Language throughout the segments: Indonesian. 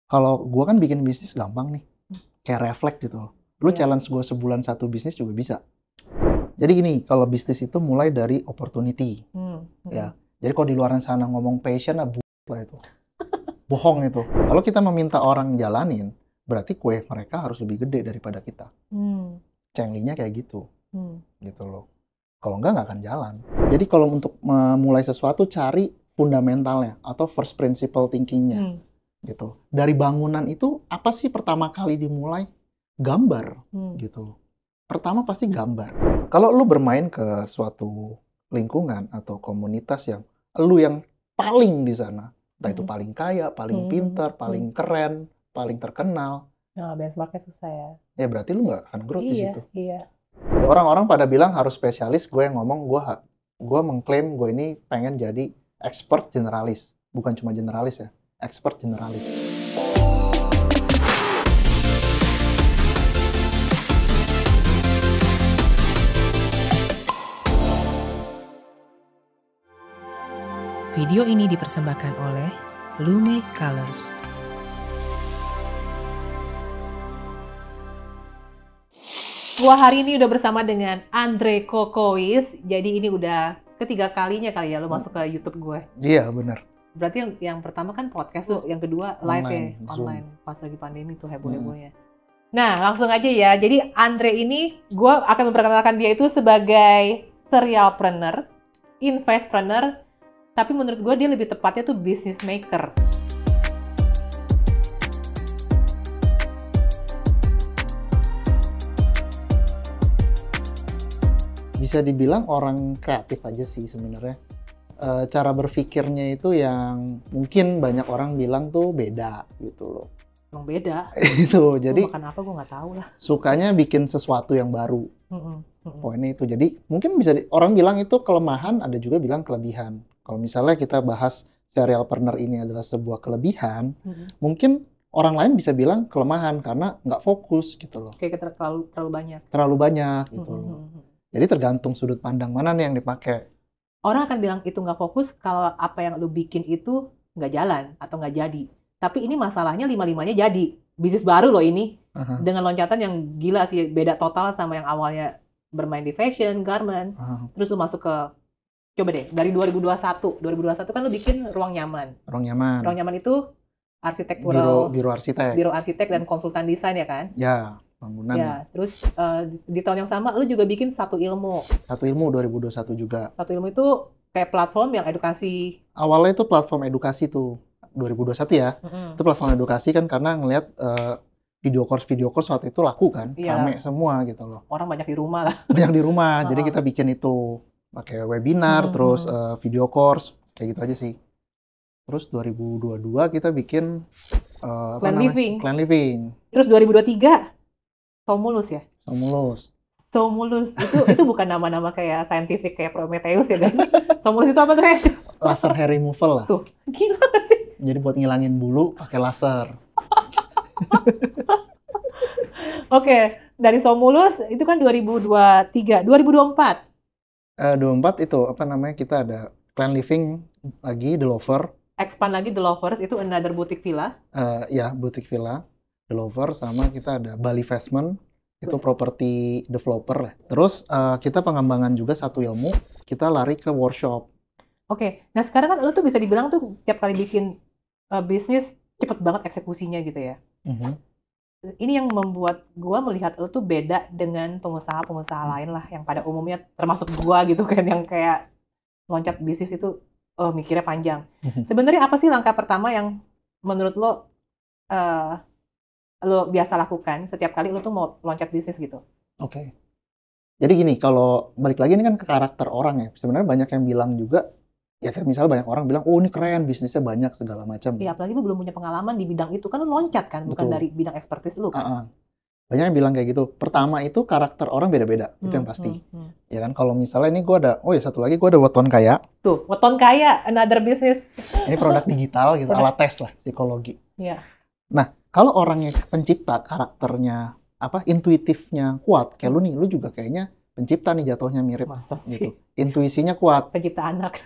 Kalau gua kan bikin bisnis gampang nih, kayak refleks gitu loh. Lu Iya. challenge gua sebulan satu bisnis juga bisa. Jadi gini, kalau bisnis itu mulai dari opportunity, ya. Jadi kalau di luar sana ngomong passion, lah itu. Bohong itu. Kalau kita meminta orang jalanin, berarti kue mereka harus lebih gede daripada kita. Cenglinya kayak gitu, gitu loh. Kalau nggak akan jalan. Jadi kalau untuk memulai sesuatu, cari fundamentalnya atau first principle thinkingnya. Gitu. Dari bangunan itu apa sih pertama kali dimulai? Gambar, gitu loh. Pertama pasti gambar. Kalau lu bermain ke suatu lingkungan atau komunitas yang lu yang paling di sana, entah itu paling kaya, paling pintar, paling keren, paling terkenal, Nah, benchmark-nya susah ya. ya berarti lu nggak akan growth di situ. Iya. Orang-orang pada bilang harus spesialis, gue yang ngomong gue mengklaim gue ini pengen jadi expert generalis, bukan cuma generalis ya, expert generalis. Video ini dipersembahkan oleh Lume Colors. Gua hari ini udah bersama dengan Andre Kokois. Jadi ini udah ketiga kalinya kali ya lo masuk ke YouTube gue. Iya, benar. Berarti yang pertama kan podcast tuh, yang kedua live ya, Zoom. online. Pas lagi pandemi tuh heboh-hebohnya. Nah, langsung aja ya. Jadi Andre ini, gue akan memperkenalkan dia itu sebagai serialpreneur, investpreneur, tapi menurut gue dia lebih tepatnya tuh business maker. Bisa dibilang orang kreatif aja sih sebenarnya. Cara berpikirnya itu yang mungkin banyak orang bilang tuh beda gitu loh. Emang beda. Itu jadi makan apa gue nggak tahu lah. Sukanya bikin sesuatu yang baru. Poinnya itu. Jadi mungkin bisa orang bilang itu kelemahan, ada juga bilang kelebihan. Kalau misalnya kita bahas serialpreneur ini adalah sebuah kelebihan, mungkin orang lain bisa bilang kelemahan karena nggak fokus gitu loh. Kayak terlalu banyak. Terlalu banyak gitu loh. Jadi tergantung sudut pandang mana nih yang dipakai. Orang akan bilang itu nggak fokus kalau apa yang lu bikin itu nggak jalan atau nggak jadi. Tapi ini masalahnya lima-limanya jadi. Bisnis baru loh ini. Dengan loncatan yang gila sih. Beda total sama yang awalnya bermain di fashion, garment. Terus lu masuk ke, coba deh, dari 2021. 2021 kan lu bikin Ruang Nyaman. Ruang Nyaman. Ruang Nyaman itu arsitektural. Biro arsitek. Biro arsitek dan konsultan desain ya kan? Ya, bangunan. Ya, terus di tahun yang sama lu juga bikin Satu Ilmu. Satu Ilmu 2021 juga. Satu Ilmu itu kayak platform yang edukasi. Awalnya itu platform edukasi tuh 2021 ya. Itu platform edukasi kan karena ngelihat video course waktu itu laku kan, rame semua gitu loh. Orang banyak di rumah lah. Banyak di rumah, jadi kita bikin itu pakai webinar, terus video course kayak gitu aja sih. Terus 2022 kita bikin Plan Living. Plan Living. Terus 2023 Somulus ya? Somulus itu bukan nama-nama kayak scientific kayak Prometheus ya guys. Somulus itu apa tuh? Laser hair removal lah. Tuh, gila gak sih? Jadi buat ngilangin bulu pakai laser. Oke, dari Somulus itu kan 2023, 2024. 24 itu apa namanya, kita ada Plan Living lagi, The Lover. Expand lagi The Lovers, itu another boutique villa. Ya, boutique villa, The Lover, sama kita ada Bali Investment, itu property developer lah. Terus kita pengembangan juga Satu Ilmu, kita lari ke workshop. Oke, nah sekarang kan lu tuh bisa dibilang tuh tiap kali bikin bisnis cepet banget eksekusinya gitu ya. Ini yang membuat gua melihat lu tuh beda dengan pengusaha-pengusaha lain lah yang pada umumnya termasuk gua gitu kan yang kayak loncat bisnis itu mikirnya panjang. Sebenarnya apa sih langkah pertama yang menurut lo biasa lakukan setiap kali lo tuh mau loncat bisnis gitu? Oke. Jadi gini, kalau balik lagi ini kan ke karakter orang ya. Sebenarnya banyak yang bilang juga, ya kayak misalnya banyak orang bilang, oh ini keren, bisnisnya banyak segala macam. Iya, apalagi lu belum punya pengalaman di bidang itu, kan lu loncat kan, bukan dari bidang ekspertis lu kan. Banyak yang bilang kayak gitu. Pertama itu karakter orang beda-beda, itu yang pasti. Ya kan, kalau misalnya ini gue ada, satu lagi gue ada Weton Kaya. Tuh, Weton Kaya, another business. Ini produk digital gitu, alat tes lah, psikologi. Iya. Nah, kalau orangnya pencipta, karakternya intuitifnya kuat, kayak lu nih, lu juga kayaknya pencipta nih jatuhnya mirip. Masa sih? Gitu. Intuisinya kuat. Pencipta anak.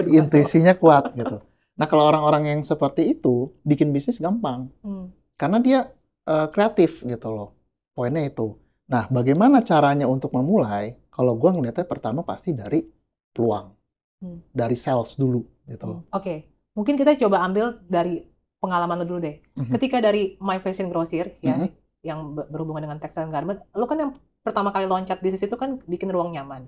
Intuisinya kuat gitu. Nah, kalau orang-orang yang seperti itu, bikin bisnis gampang. Karena dia kreatif gitu loh. Poinnya itu. Nah, bagaimana caranya untuk memulai? Kalau gue ngeliatnya pertama pasti dari peluang. Dari sales dulu gitu loh. Oke. Mungkin kita coba ambil dari pengalaman lo dulu deh. Ketika dari My Fashion Grocer, ya, yang berhubungan dengan textile and garment, lo kan yang pertama kali loncat bisnis itu kan bikin ruang nyaman.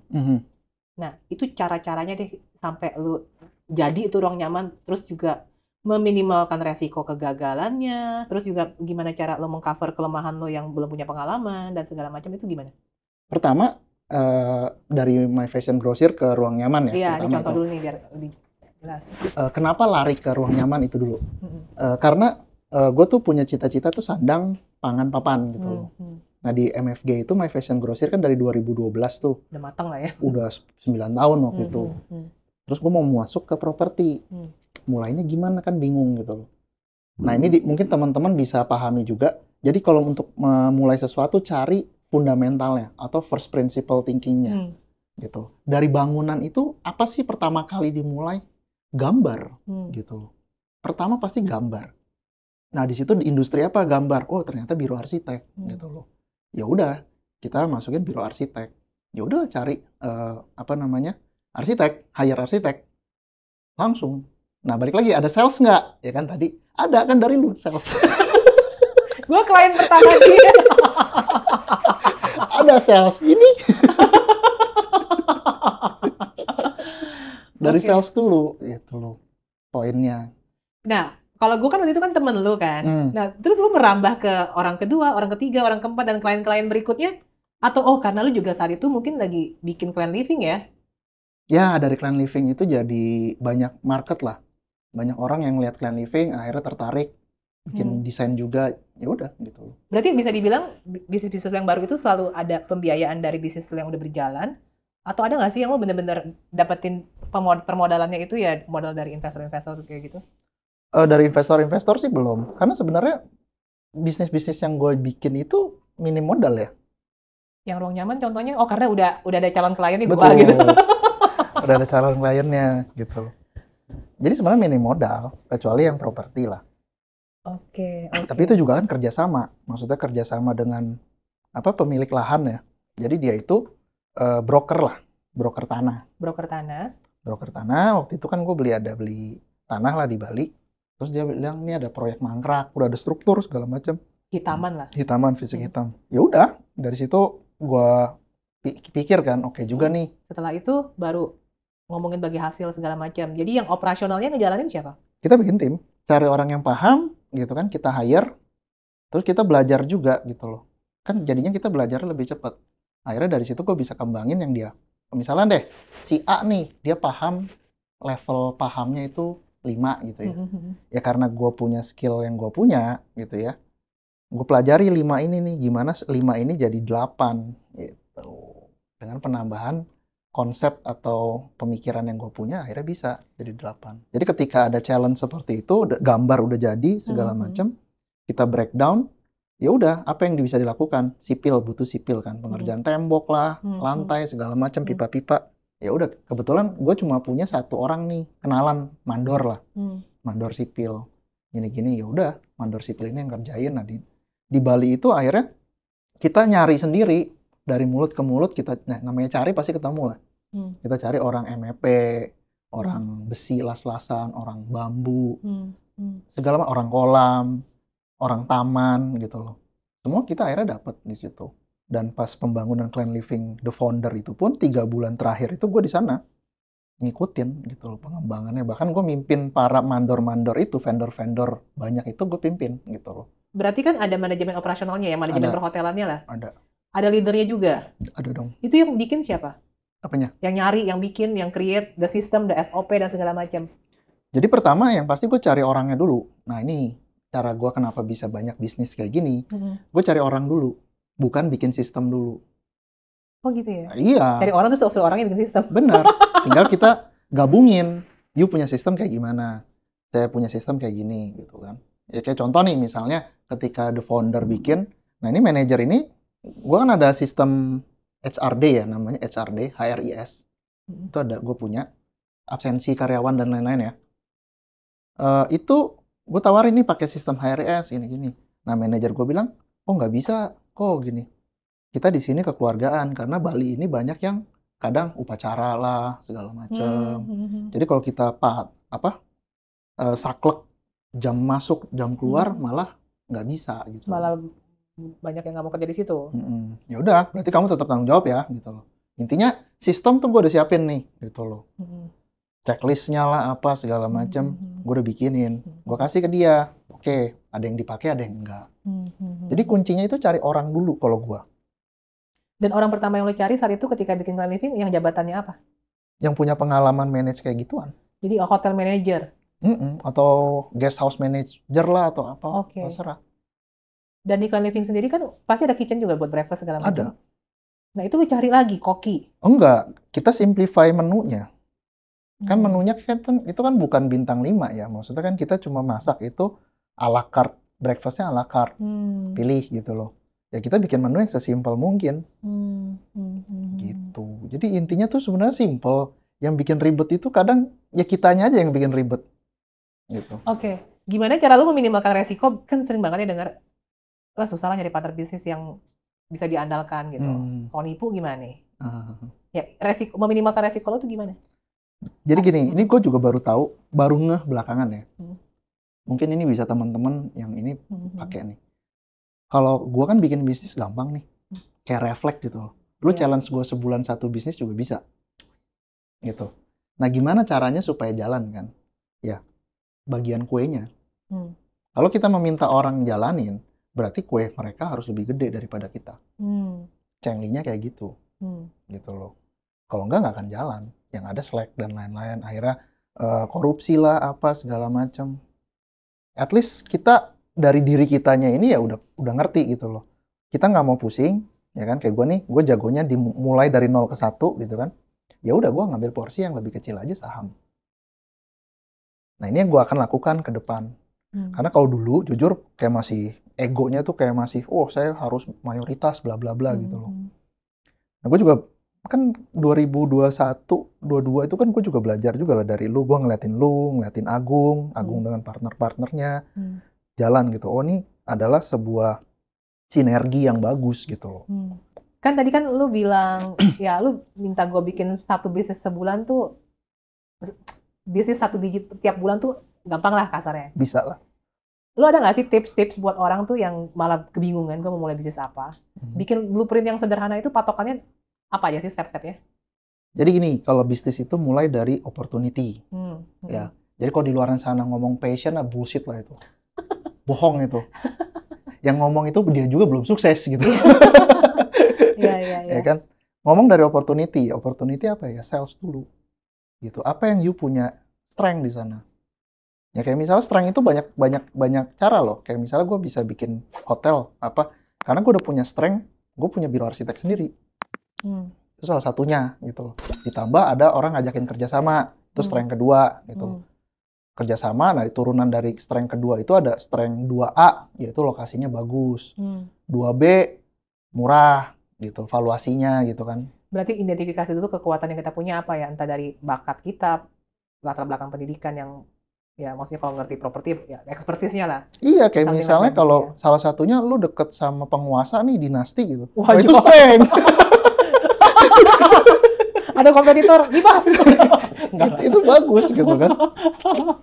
Nah, itu cara-caranya deh sampai lo jadi itu ruang nyaman, terus juga meminimalkan resiko kegagalannya, terus juga gimana cara lo mengcover kelemahan lo yang belum punya pengalaman dan segala macam, itu gimana? Pertama, dari My Fashion Grocer ke ruang nyaman ya. Iya, ini contoh itu. dulu nih biar lebih jelas. Kenapa lari ke ruang nyaman itu dulu? Karena gue tuh punya cita-cita tuh sandang, pangan, papan gitu loh. Nah, di MFG itu My Fashion Grocer kan dari 2012 tuh. Udah matang lah ya. Udah 9 tahun waktu itu. Terus gue mau masuk ke properti. Mulainya gimana kan bingung gitu loh. Nah, ini mungkin teman-teman bisa pahami juga. Jadi kalau untuk memulai sesuatu, cari fundamentalnya atau first principle thinking-nya. Gitu. Dari bangunan itu, apa sih pertama kali dimulai? Gambar. Gitu loh. Pertama pasti gambar. Nah, di situ industri apa? Gambar. Oh, ternyata biro arsitek. Gitu loh. Ya udah, kita masukin biro arsitek. Ya udah cari arsitek, hire arsitek. Langsung. Nah, balik lagi, ada sales nggak? Ya kan tadi, ada kan dari lu sales. Gue klien pertama dia. Ada sales, ini. Dari sales dulu, gitu loh, poinnya. Nah, kalau gue kan waktu itu kan temen lu kan. Nah, terus lu merambah ke orang kedua, orang ketiga, orang keempat, dan klien-klien berikutnya? Atau, karena lu juga saat itu mungkin lagi bikin client living ya? Ya, dari client living itu jadi banyak market lah. Banyak orang yang lihat client living, akhirnya tertarik, bikin desain juga, ya udah gitu. Berarti bisa dibilang bisnis-bisnis yang baru itu selalu ada pembiayaan dari bisnis yang udah berjalan, atau ada nggak sih yang lo bener-bener dapetin permodalannya itu ya modal dari investor-investor kayak gitu? Dari investor-investor sih belum, karena sebenarnya bisnis-bisnis yang gue bikin itu minim modal ya. Yang ruang nyaman contohnya, karena udah ada calon kliennya Betul. Gitu. Udah ada calon kliennya gitu. Jadi sebenarnya minim modal, kecuali yang properti lah. Oke. Tapi itu juga kan kerjasama, maksudnya kerjasama dengan pemilik lahan ya. Jadi dia itu broker lah, broker tanah. Broker tanah. Waktu itu kan gue beli tanah lah di Bali. Terus dia bilang ini ada proyek mangkrak, udah ada struktur segala macam. Hitaman lah. Hitaman, fisik hitam. Ya udah, dari situ gue pikir kan, oke juga nih. Setelah itu baru ngomongin bagi hasil segala macam. Jadi yang operasionalnya ngejalanin siapa? Kita bikin tim, cari orang yang paham, gitu kan, kita hire, terus kita belajar juga gitu loh. Kan jadinya kita belajar lebih cepat. Akhirnya dari situ gue bisa kembangin yang dia. Misalnya deh, si A nih, dia paham, level pahamnya itu 5 gitu ya. Ya karena gue punya skill yang gue punya gitu ya. Gue pelajari 5 ini nih, gimana 5 ini jadi 8 gitu. Dengan penambahan konsep atau pemikiran yang gue punya, akhirnya bisa jadi 8. Jadi ketika ada challenge seperti itu, gambar udah jadi segala macam, kita breakdown, ya udah apa yang bisa dilakukan? Butuh sipil kan, pengerjaan tembok lah, lantai segala macam, pipa-pipa. Ya udah, kebetulan gue cuma punya 1 orang nih, kenalan mandor lah, mandor sipil. Gini-gini, ya udah, mandor sipil ini yang kerjain. Nah, di Bali itu akhirnya kita nyari sendiri, dari mulut ke mulut kita, namanya cari pasti ketemu lah. Kita cari orang MEP, orang besi las-lasan, orang bambu, segala macam, orang kolam, orang taman gitu loh. Semua kita akhirnya dapat di situ. Dan pas pembangunan Client Living The Founder itu pun 3 bulan terakhir itu gue di sana ngikutin gitu loh pengembangannya. Bahkan gue mimpin para mandor-mandor itu, vendor-vendor banyak itu gue pimpin gitu loh. Berarti kan ada manajemen operasionalnya ya, manajemen perhotelannya lah. Ada leadernya juga? Ada dong. Itu yang bikin siapa? Apanya? Yang nyari, yang bikin, yang create the system, the SOP dan segala macam. Jadi pertama yang pasti gue cari orangnya dulu. Nah ini cara gue kenapa bisa banyak bisnis kayak gini. Gue cari orang dulu, bukan bikin sistem dulu. Oh gitu ya? Iya. Cari orang terus suruh orangnya bikin sistem. Benar. Tinggal kita gabungin. You punya sistem kayak gimana? Saya punya sistem kayak gini gitu kan. Ya kayak contoh nih misalnya ketika The Founder bikin, nah ini manajer ini, gue kan ada sistem HRD ya, namanya HRD, HRIS. Itu ada, gue punya absensi karyawan dan lain-lain ya. Itu gue tawarin nih pakai sistem HRS gini-gini. Nah manajer gue bilang, oh nggak bisa kok gini. Kita di sini kekeluargaan karena Bali ini banyak yang kadang upacara lah segala macam. Jadi kalau kita saklek jam masuk jam keluar malah nggak bisa gitu. Malah banyak yang nggak mau kerja di situ. Ya udah, berarti kamu tetap tanggung jawab ya gitu loh. Intinya sistem tuh gue udah siapin nih gitu loh. Checklistnya lah apa segala macam, gue udah bikinin. Gue kasih ke dia. Oke, ada yang dipakai, ada yang enggak. Jadi kuncinya itu cari orang dulu kalau gue. Dan orang pertama yang lo cari saat itu ketika bikin Clean Living yang jabatannya apa? Yang punya pengalaman manage kayak gituan. Jadi hotel manager? Atau guest house manager lah atau apa. Oke. Terserah. Dan di Clean Living sendiri kan pasti ada kitchen juga buat breakfast segala macam. Ada. Nah itu lo cari lagi koki? Enggak, kita simplify menunya. Kan menunya kan itu kan bukan bintang 5 ya. Maksudnya kan kita cuma masak itu a la carte, breakfastnya a la carte. Pilih gitu loh. Ya kita bikin menu yang sesimpel mungkin. Gitu. Jadi intinya tuh sebenarnya simple. Yang bikin ribet itu kadang ya kitanya aja yang bikin ribet. Gitu. Oke. Gimana cara lu meminimalkan resiko? Kan sering banget ya dengar, wah susah lah nyari partner bisnis yang bisa diandalkan gitu. Kalau nipu gimana nih? Ya meminimalkan resiko lo tuh gimana? Jadi gini, ini gue juga baru tahu, baru ngeh belakangan ya. Mungkin ini bisa teman-teman yang ini pakai nih. Kalau gue kan bikin bisnis gampang nih, kayak refleks gitu. Lu challenge gue sebulan 1 bisnis juga bisa, gitu. Nah gimana caranya supaya jalan kan? Ya, bagian kuenya. Kalau kita meminta orang jalanin, berarti kue mereka harus lebih gede daripada kita. Cenglinya kayak gitu, gitu loh. Kalau nggak akan jalan. Yang ada slack dan lain-lain. Akhirnya korupsi lah, apa segala macam. At least kita dari diri kitanya ini ya udah ngerti gitu loh. Kita nggak mau pusing, ya kan? Kayak gue nih, gue jagonya dimulai dari 0 ke 1 gitu kan. Ya udah gue ngambil porsi yang lebih kecil aja saham. Nah ini yang gue akan lakukan ke depan. Karena kalau dulu jujur kayak masih egonya tuh kayak masih, oh saya harus mayoritas bla bla bla gitu loh. Nah gue juga kan 2021, 22 itu kan gue juga belajar juga lah dari lu. Gue ngeliatin Agung dengan partner-partnernya. Jalan gitu. Oh ini adalah sebuah sinergi yang bagus gitu loh. Kan tadi kan lu bilang, ya lu minta gue bikin 1 bisnis sebulan tuh, bisnis 1 biji tiap bulan tuh gampang lah kasarnya. Bisa lah. Lu ada nggak sih tips-tips buat orang tuh yang malah kebingungan gue mau mulai bisnis apa? Bikin blueprint yang sederhana itu patokannya apa aja sih step-stepnya? Jadi gini, kalau bisnis itu mulai dari opportunity. Ya. Jadi kalau di luar sana ngomong passion, bullshit lah itu. Bohong itu. Yang ngomong itu dia juga belum sukses gitu. Ya kan? Ngomong dari opportunity. Opportunity apa ya? Sales dulu. Gitu. Apa yang you punya strength di sana? Ya kayak misalnya strength itu banyak cara loh. Kayak misalnya gue bisa bikin hotel apa? Karena gue udah punya strength, gue punya biro arsitek sendiri. Itu salah satunya gitu. Ditambah ada orang ngajakin kerjasama. Itu strength kedua gitu. Kerjasama, nah turunan dari strength kedua itu ada strength 2A, yaitu lokasinya bagus. 2B, murah, gitu, valuasinya gitu kan. Berarti identifikasi dulu kekuatan yang kita punya apa ya, entah dari bakat kita, latar belakang pendidikan yang, ya maksudnya kalau ngerti properti, ya expertise-nya lah. Iya, kayak misalnya kalau salah satunya lu deket sama penguasa nih, dinasti gitu. Wah, itu strength. Ada kompetitor, dibahas. Itu bagus gitu kan.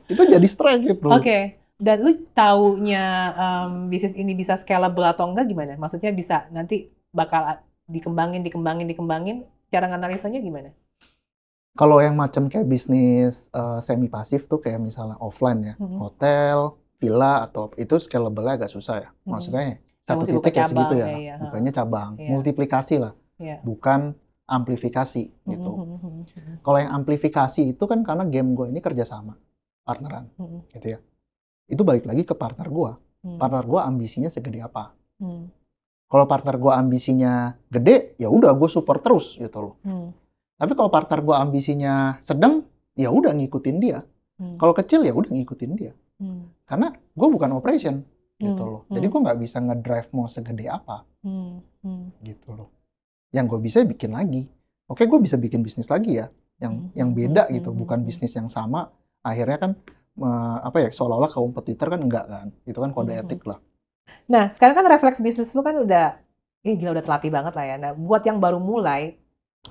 Itu jadi strength gitu. Oke. Dan lu taunya bisnis ini bisa scalable atau enggak gimana? Maksudnya bisa nanti bakal dikembangin. Cara nganalisanya gimana? Kalau yang macam kayak bisnis semi pasif tuh kayak misalnya offline ya, hotel, villa atau itu scalable-nya agak susah ya. Maksudnya satu titik kayak segitu ya. Bukannya cabang, multiplikasi lah. Bukan amplifikasi gitu. Kalau yang amplifikasi itu kan karena game gue ini kerjasama, partneran, gitu ya. Itu balik lagi ke partner gue. Partner gue ambisinya segede apa. Kalau partner gue ambisinya gede, ya udah gue support terus gitu loh. Tapi kalau partner gue ambisinya sedang, ya udah ngikutin dia. Kalau kecil ya udah ngikutin dia. Karena gue bukan operation gitu loh. Jadi gue nggak bisa ngedrive mau segede apa, gitu loh. Yang gue bisa bikin lagi. Oke, gue bisa bikin bisnis lagi ya, yang beda gitu, bukan bisnis yang sama. Akhirnya kan apa ya, seolah-olah kompetitor kan enggak kan. Itu kan kode etik lah. Nah, sekarang kan refleks bisnis lu kan udah gila, udah terlatih banget lah ya. Nah, buat yang baru mulai,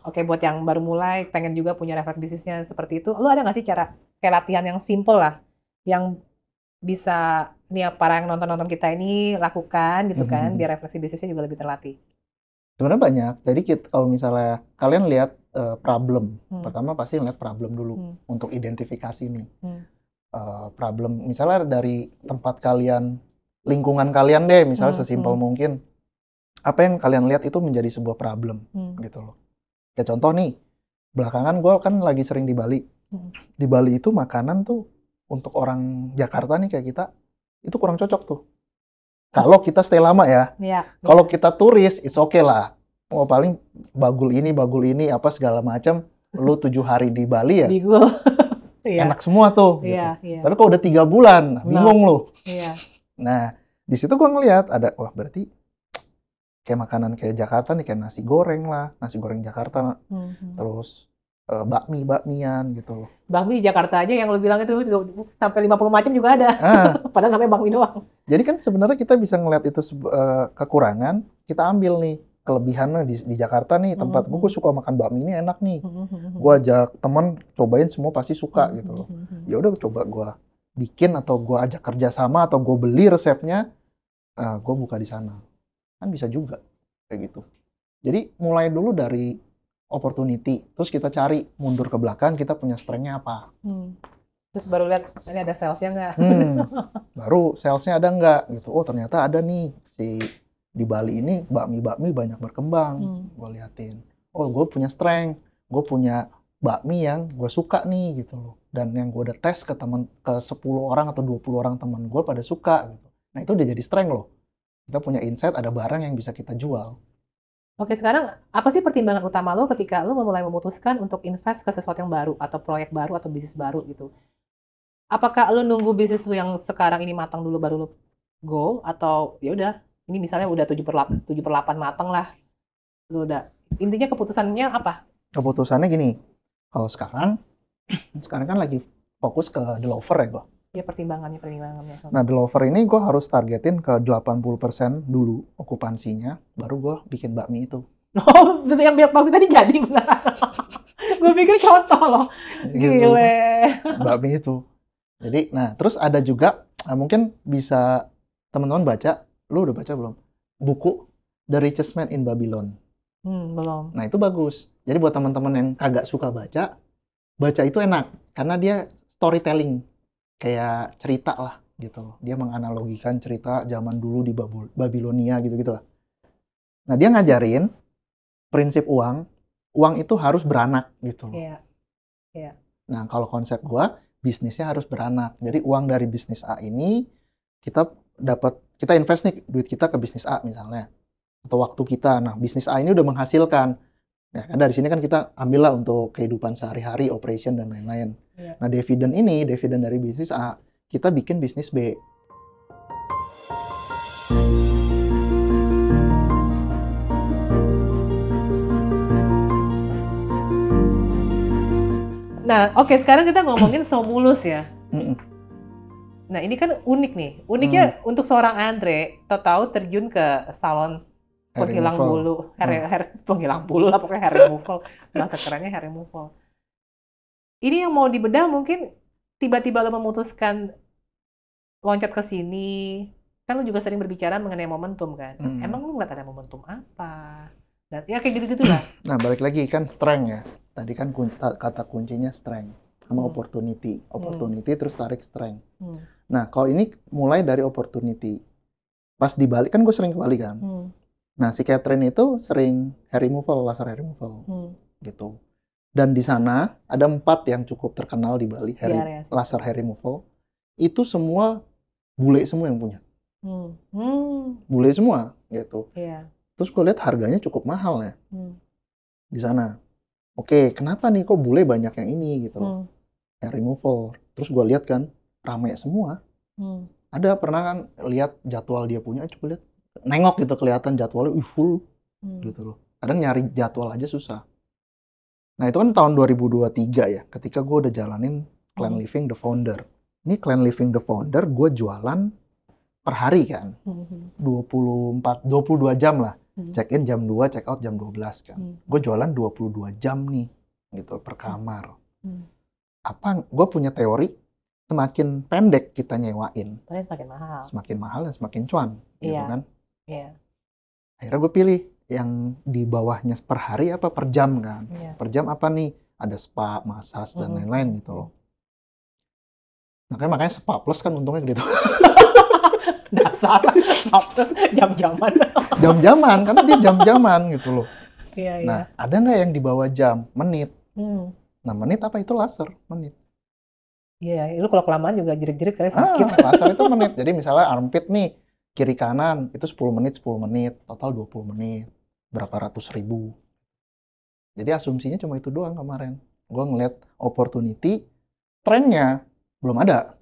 buat yang baru mulai pengen juga punya refleks bisnisnya seperti itu, lu ada nggak sih cara kayak latihan yang simple lah, yang bisa nih para yang nonton-nonton kita ini lakukan gitu kan, biar refleksi bisnisnya juga lebih terlatih? Sebenarnya banyak. Jadi kalau misalnya kalian lihat problem, pertama pasti lihat problem dulu untuk identifikasi nih. Problem misalnya dari tempat kalian, lingkungan kalian deh, misalnya sesimpel mungkin apa yang kalian lihat itu menjadi sebuah problem gitu loh. Kayak contoh nih, belakangan gue kan lagi sering di Bali. Di Bali itu makanan tuh untuk orang Jakarta nih kayak kita itu kurang cocok tuh. Kalau kita stay lama ya. Kalau kita turis, it's okay lah. Oh paling bagul ini apa segala macam. Lu 7 hari di Bali ya. Enak semua tuh. Gitu. Tapi kalau udah 3 bulan, bingung lu. Nah, di situ gua ngelihat ada, wah berarti kayak makanan kayak Jakarta nih, kayak nasi goreng lah, nasi goreng Jakarta. Terus bakmian gitu loh. Bakmi di Jakarta aja yang lu bilang itu sampai 50 macam juga ada. Padahal namanya bakmi doang. Jadi kan sebenarnya kita bisa ngeliat itu kekurangan, kita ambil nih kelebihannya di Jakarta nih, tempat gue suka makan bakmi ini enak nih. Gue ajak teman cobain, semua pasti suka gitu loh. Ya udah coba gue bikin atau gue ajak kerja sama atau gue beli resepnya, gue buka di sana. Kan bisa juga kayak gitu. Jadi mulai dulu dari opportunity, terus kita cari mundur ke belakang, kita punya strength-nya apa. Terus baru lihat ini ada salesnya nggak? Baru salesnya ada nggak gitu. Oh ternyata ada nih, si di Bali ini bakmi banyak berkembang. Gue liatin. Oh gue punya strength, gue punya bakmi yang gue suka nih gitu loh. Dan yang gue udah tes ke 10 orang atau 20 orang teman gue pada suka gitu. Nah itu udah jadi strength loh. Kita punya insight, ada barang yang bisa kita jual. Oke, sekarang apa sih pertimbangan utama lo ketika lo mulai memutuskan untuk invest ke sesuatu yang baru atau proyek baru atau bisnis baru gitu? Apakah lo nunggu bisnis lo yang sekarang ini matang dulu baru lo go, atau ya udah ini misalnya udah 7/8 matang lah, lo udah, intinya keputusannya apa? Keputusannya gini, kalau sekarang kan lagi fokus ke The Lover ya gue. Ya pertimbangannya. Nah, The Lover ini gue harus targetin ke 80% dulu okupansinya, baru gue bikin bakmi itu. Oh, yang bakmi tadi jadi benar. Gue pikir contoh loh. Gile. Bakmi itu. Jadi, nah terus ada juga, mungkin bisa teman-teman baca, lu udah baca belum? Buku The Richest Man in Babylon. Belum. Nah itu bagus. Jadi buat teman-teman yang kagak suka baca itu enak. Karena dia storytelling. Kayak cerita lah gitu. Dia menganalogikan cerita zaman dulu di Babilonia gitu-gitu lah. Nah dia ngajarin prinsip uang itu harus beranak gitu loh. Iya. Nah kalau konsep gua, bisnisnya harus beranak. Jadi uang dari bisnis A ini kita invest nih duit kita ke bisnis A misalnya. Atau waktu kita. Nah bisnis A ini udah menghasilkan. Ya kan dari sini kan kita ambil lah untuk kehidupan sehari-hari, operation dan lain-lain. Nah dividen dari bisnis A, kita bikin bisnis B. Nah oke, sekarang kita ngomongin Somulus ya. Nah ini kan unik nih. Uniknya untuk seorang Andre, tahu terjun ke salon penghilang bulu, penghilang bulu lah pokoknya, hair removal, bahasa kerennya hair removal. Ini yang mau dibedah mungkin tiba-tiba lo memutuskan loncat ke sini, kan lo juga sering berbicara mengenai momentum kan. Emang lo ngeliat ada momentum apa? Dan ya kayak gitu-gitu lah. Nah balik lagi kan strength ya. Tadi kan kata kuncinya strength sama opportunity terus tarik strength. Nah kalau ini mulai dari opportunity. Pas di Bali kan gue sering ke Bali kan. Nah, si Catherine itu sering hair removal, laser hair removal, gitu. Dan di sana ada 4 yang cukup terkenal di Bali, laser hair removal. Itu semua bule semua yang punya. Bule semua, gitu. Terus gue lihat harganya cukup mahal ya, di sana. Oke, kenapa nih kok bule banyak yang ini, gitu loh. Hair removal. Terus gue lihat kan, rame semua. Ada pernah kan lihat jadwal dia punya, coba lihat. Nengok gitu kelihatan jadwalnya full gitu loh. Kadang nyari jadwal aja susah. Nah itu kan tahun 2023 ya, ketika gue udah jalanin Clan Living The Founder. Ini Clan Living the Founder, gue jualan per hari kan. 22 jam lah. Check in jam 2, check out jam 12 kan. Gue jualan 22 jam nih, gitu, per kamar. Gue punya teori, semakin pendek kita nyewain, semakin mahal dan semakin cuan, gitu kan. Akhirnya gue pilih yang di bawahnya per hari apa per jam kan. Per jam apa nih? Ada spa, massage, dan lain-lain gitu loh. Makanya spa plus kan untungnya gitu. Dasar, spa plus jam-jaman. Jam-jaman, karena dia jam-jaman gitu loh. Iya. Nah, ada nggak yang di bawah jam? Menit. Nah, menit apa itu laser? Menit. Iya, lu kalau kelamaan juga jerit-jerit karena sakit. Laser itu menit. Jadi misalnya armpit nih, kiri kanan itu 10 menit, total 20 menit. Berapa ratus ribu. Jadi asumsinya cuma itu doang kemarin. Gue ngeliat opportunity, strength-nya belum ada.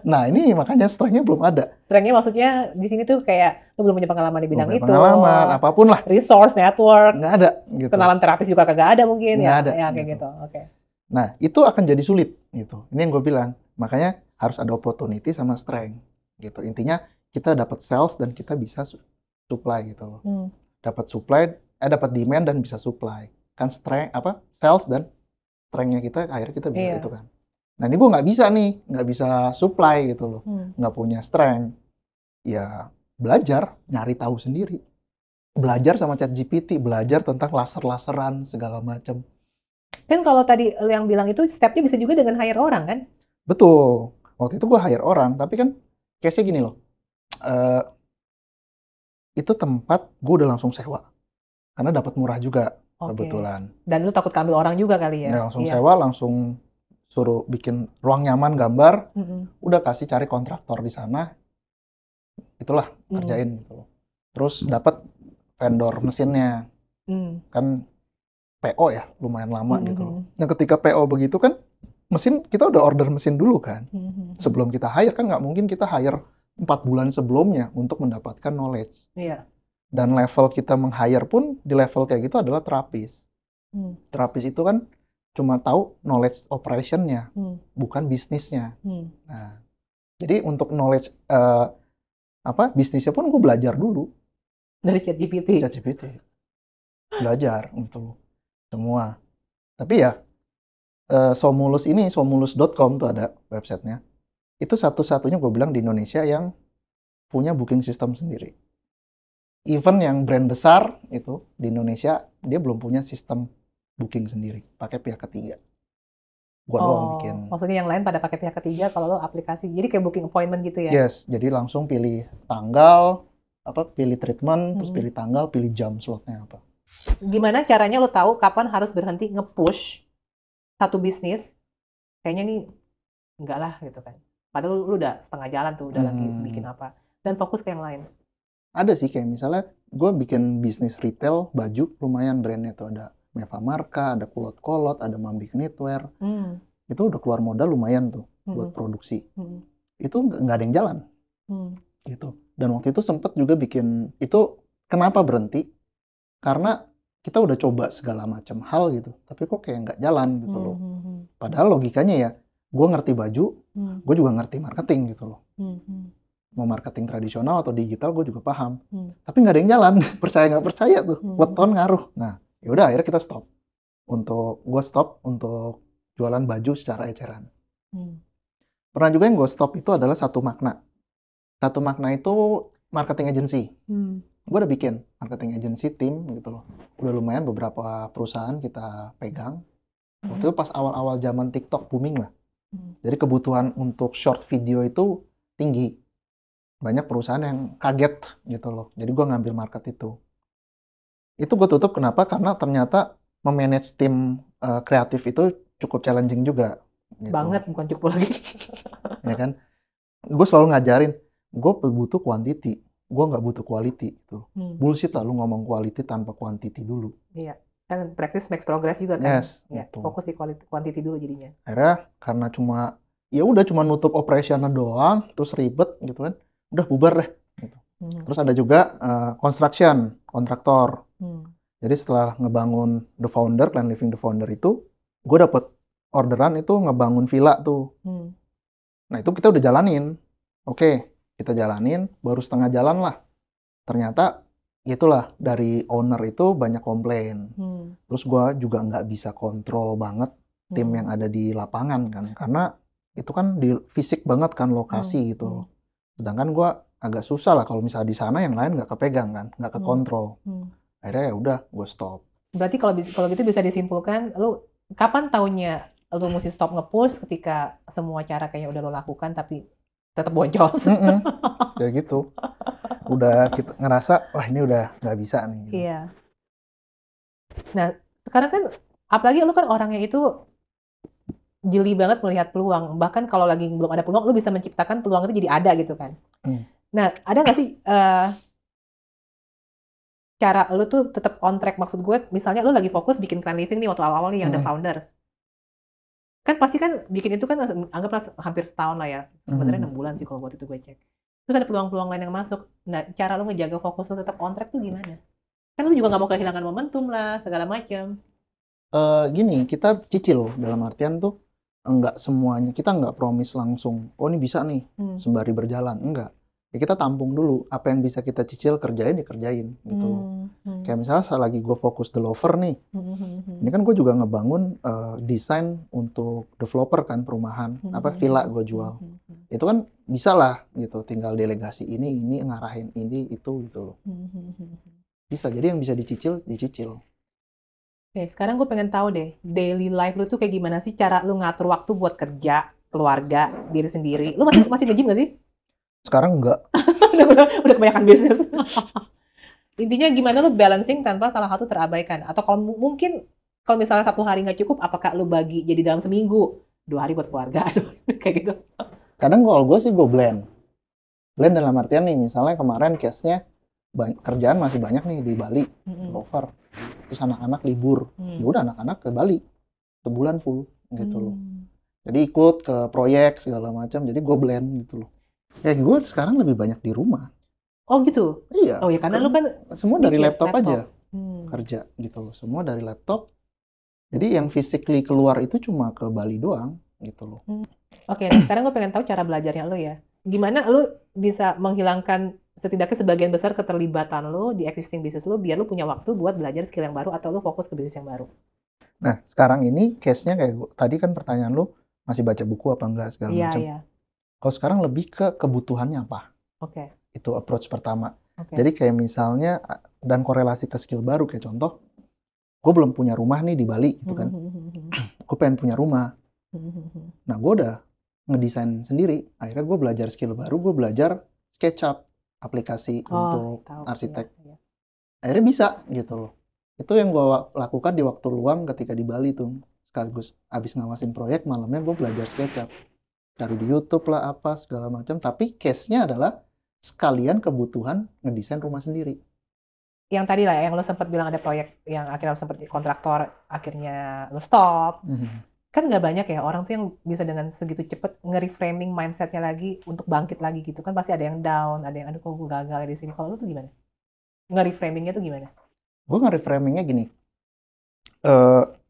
Nah ini makanya strength-nya belum ada. Strength-nya maksudnya di sini tuh kayak lu belum punya pengalaman di bidang itu. Pengalaman, apapun lah. Resource, network. Nggak ada. Gitu. Kenalan terapis juga kagak ada mungkin. Nggak ada. Ya kayak gitu. Oke. Nah itu akan jadi sulit. Gitu. Ini yang gue bilang. Makanya harus ada opportunity sama strength. Gitu. Intinya kita dapat sales dan kita bisa supply gitu loh. Dapat supply, dapat demand dan bisa supply. Kan strength sales dan strength-nya kita akhirnya kita bisa itu kan. Nah ini gue nggak bisa supply gitu loh, nggak punya strength. Ya belajar, nyari tahu sendiri. Belajar sama ChatGPT, belajar tentang laser-laseran segala macam. Kan kalau tadi yang bilang itu step-nya bisa juga dengan hire orang kan? Betul. Waktu itu gue hire orang, tapi kan case-nya gini loh. Itu tempat gue udah langsung sewa. Karena dapat murah juga kebetulan. Dan lu takut ambil orang juga kali ya? Langsung sewa, langsung suruh bikin ruang nyaman gambar, udah kasih cari kontraktor di sana, itulah kerjain gitu loh. Terus dapat vendor mesinnya, kan PO ya lumayan lama gitu loh. Nah ketika PO begitu kan, mesin kita udah order mesin dulu kan, sebelum kita hire kan nggak mungkin kita hire 4 bulan sebelumnya untuk mendapatkan knowledge. Dan level kita meng-hire pun di level kayak gitu adalah terapis. Terapis itu kan cuma tahu knowledge operation-nya, bukan bisnisnya. Nah, jadi untuk knowledge bisnisnya pun gue belajar dulu dari ChatGPT. Belajar gitu semua. Tapi ya somulus.com tuh ada websitenya. Itu satu-satunya gue bilang di Indonesia yang punya booking system sendiri. Even yang brand besar itu di Indonesia dia belum punya sistem booking sendiri, pakai pihak ketiga. Gua doang bikin. Maksudnya yang lain pada pakai pihak ketiga, kalau lo aplikasi, jadi kayak booking appointment gitu ya? Yes, jadi langsung pilih tanggal, pilih treatment, terus pilih tanggal, pilih jam slotnya apa. Gimana caranya lo tahu kapan harus berhenti nge-push satu bisnis? Kayaknya nih enggak lah gitu kan. Padahal lu udah setengah jalan tuh, udah lagi bikin apa. Dan fokus ke yang lain. Ada sih kayak misalnya gue bikin bisnis retail baju, lumayan brandnya tuh ada Meva Marka, ada Kulot-Kolot, ada Mambik Knitwear. Itu udah keluar modal lumayan tuh buat produksi. Itu nggak ada yang jalan. Gitu. Dan waktu itu sempet juga bikin, itu kenapa berhenti? Karena kita udah coba segala macam hal gitu, tapi kok kayak nggak jalan gitu loh. Padahal logikanya ya, gue ngerti baju, gue juga ngerti marketing gitu loh. Mau marketing tradisional atau digital gue juga paham. Tapi nggak ada yang jalan, percaya nggak percaya tuh, weton ngaruh. Nah, yaudah akhirnya kita stop. Gue stop untuk jualan baju secara eceran. Pernah juga yang gue stop itu adalah satu makna. Satu makna itu marketing agency. Gue udah bikin marketing agency tim gitu loh. Udah lumayan beberapa perusahaan kita pegang. Waktu itu pas awal-awal zaman TikTok booming lah. Jadi kebutuhan untuk short video itu tinggi. Banyak perusahaan yang kaget gitu loh. Jadi gue ngambil market itu. Itu gue tutup kenapa? Karena ternyata memanage tim kreatif itu cukup challenging juga. Gitu. Banget, bukan cukup lagi. Ya kan? Gue selalu ngajarin, gue butuh quantity, gue nggak butuh quality. Gitu. Bullshit lah lu ngomong quality tanpa quantity dulu. Iya, kan practice makes progress juga kan. Yes, ya, fokus di quantity dulu jadinya. Akhirnya karena cuma nutup operasional doang, terus ribet gitu kan, udah bubar deh. Gitu. Terus ada juga construction, kontraktor. Jadi setelah ngebangun The Founder, Clan Living The Founder itu, gue dapet orderan itu ngebangun villa tuh. Nah itu kita udah jalanin. Oke, kita jalanin, baru setengah jalan lah. Ternyata itulah dari owner itu banyak komplain. Terus gue juga nggak bisa kontrol banget tim yang ada di lapangan kan. Karena itu kan di fisik banget kan lokasi gitu. Sedangkan gue agak susah lah kalau misalnya di sana yang lain nggak kepegang kan, nggak kekontrol. Akhirnya ya udah gue stop. Berarti kalau gitu bisa disimpulkan, lu kapan taunya lu mesti stop nge-push ketika semua cara kayaknya udah lo lakukan tapi tetap boncos. Kayak gitu. Udah kita ngerasa, wah ini udah nggak bisa nih. Gitu. Iya. Nah, sekarang kan, apalagi lu kan orangnya itu jeli banget melihat peluang. Bahkan kalau lagi belum ada peluang, lu bisa menciptakan peluang itu jadi ada gitu kan. Nah, ada nggak sih cara lu tuh tetap on track? Maksud gue, misalnya lu lagi fokus bikin Clan Living nih waktu awal-awal nih yang The Founders. Kan pasti kan bikin itu kan anggaplah hampir setahun lah ya. Sebenarnya 6 bulan sih kalau buat itu gue cek. Terus ada peluang-peluang lain yang masuk. Nah, cara lu ngejaga fokus lu tetap on track tuh gimana? Kan lu juga nggak mau kehilangan momentum lah, segala macam. Gini, kita cicil dalam artian tuh enggak semuanya, kita nggak promise langsung, oh ini bisa nih, sembari berjalan. Enggak. Ya kita tampung dulu, apa yang bisa kita cicil kerjain, dikerjain gitu loh. Kayak misalnya saat lagi gue fokus developer nih, ini kan gue juga ngebangun desain untuk developer kan, perumahan, villa gue jual. Itu kan bisa lah gitu, tinggal delegasi ini ngarahin ini, itu gitu loh. Bisa, jadi yang bisa dicicil. Oke, sekarang gue pengen tahu deh, daily life lu tuh kayak gimana sih cara lu ngatur waktu buat kerja, keluarga, diri sendiri. Lu masih nge-gym gak sih? Sekarang enggak. udah kebanyakan bisnis. Intinya gimana lu balancing tanpa salah satu terabaikan? Atau kalau mungkin kalau misalnya 1 hari nggak cukup, apakah lu bagi jadi dalam seminggu 2 hari buat keluarga, kayak gitu? Kadang kalau gue sih gue blend dalam artian nih, misalnya kemarin case-nya kerjaan masih banyak nih di Bali, over, terus anak-anak libur, ya udah anak-anak ke Bali sebulan full gitu loh. Jadi ikut ke proyek segala macam, jadi gue blend gitu loh. Ya gue sekarang lebih banyak di rumah. Oh gitu? Iya. Oh ya karena lu kan semua dari laptop aja kerja gitu loh. Semua dari laptop. Jadi yang physically keluar itu cuma ke Bali doang gitu loh. Oke, nah sekarang gue pengen tahu cara belajarnya lu ya. Gimana lu bisa menghilangkan setidaknya sebagian besar keterlibatan lu di existing bisnis lu biar lu punya waktu buat belajar skill yang baru atau lu fokus ke bisnis yang baru? Nah, sekarang ini case-nya kayak tadi kan pertanyaan lu masih baca buku apa enggak segala macam. Iya. Kalau sekarang lebih ke kebutuhannya apa. Oke. Itu approach pertama. Jadi kayak misalnya, dan korelasi ke skill baru, kayak contoh, gue belum punya rumah nih di Bali gitu kan. Gue pengen punya rumah. Nah, gue udah ngedesain sendiri. Akhirnya gue belajar skill baru, gue belajar SketchUp, aplikasi untuk arsitek. Iya. Akhirnya bisa gitu loh. Itu yang gue lakukan di waktu luang ketika di Bali tuh. Sekaligus abis ngawasin proyek, malamnya gue belajar SketchUp. Dari di YouTube lah apa segala macam, tapi case-nya adalah sekalian kebutuhan ngedesain rumah sendiri. Yang tadi lah, yang lo sempat bilang ada proyek yang akhirnya sempat kontraktor, akhirnya lo stop. Kan nggak banyak ya orang tuh yang bisa dengan segitu cepet nge-reframing mindset-nya lagi untuk bangkit lagi gitu kan. Pasti ada yang down, ada yang aduh kok gue gagal di sini. Kalau lo tuh gimana? Nge-reframingnya tuh gimana? Gue nge-reframingnya gini.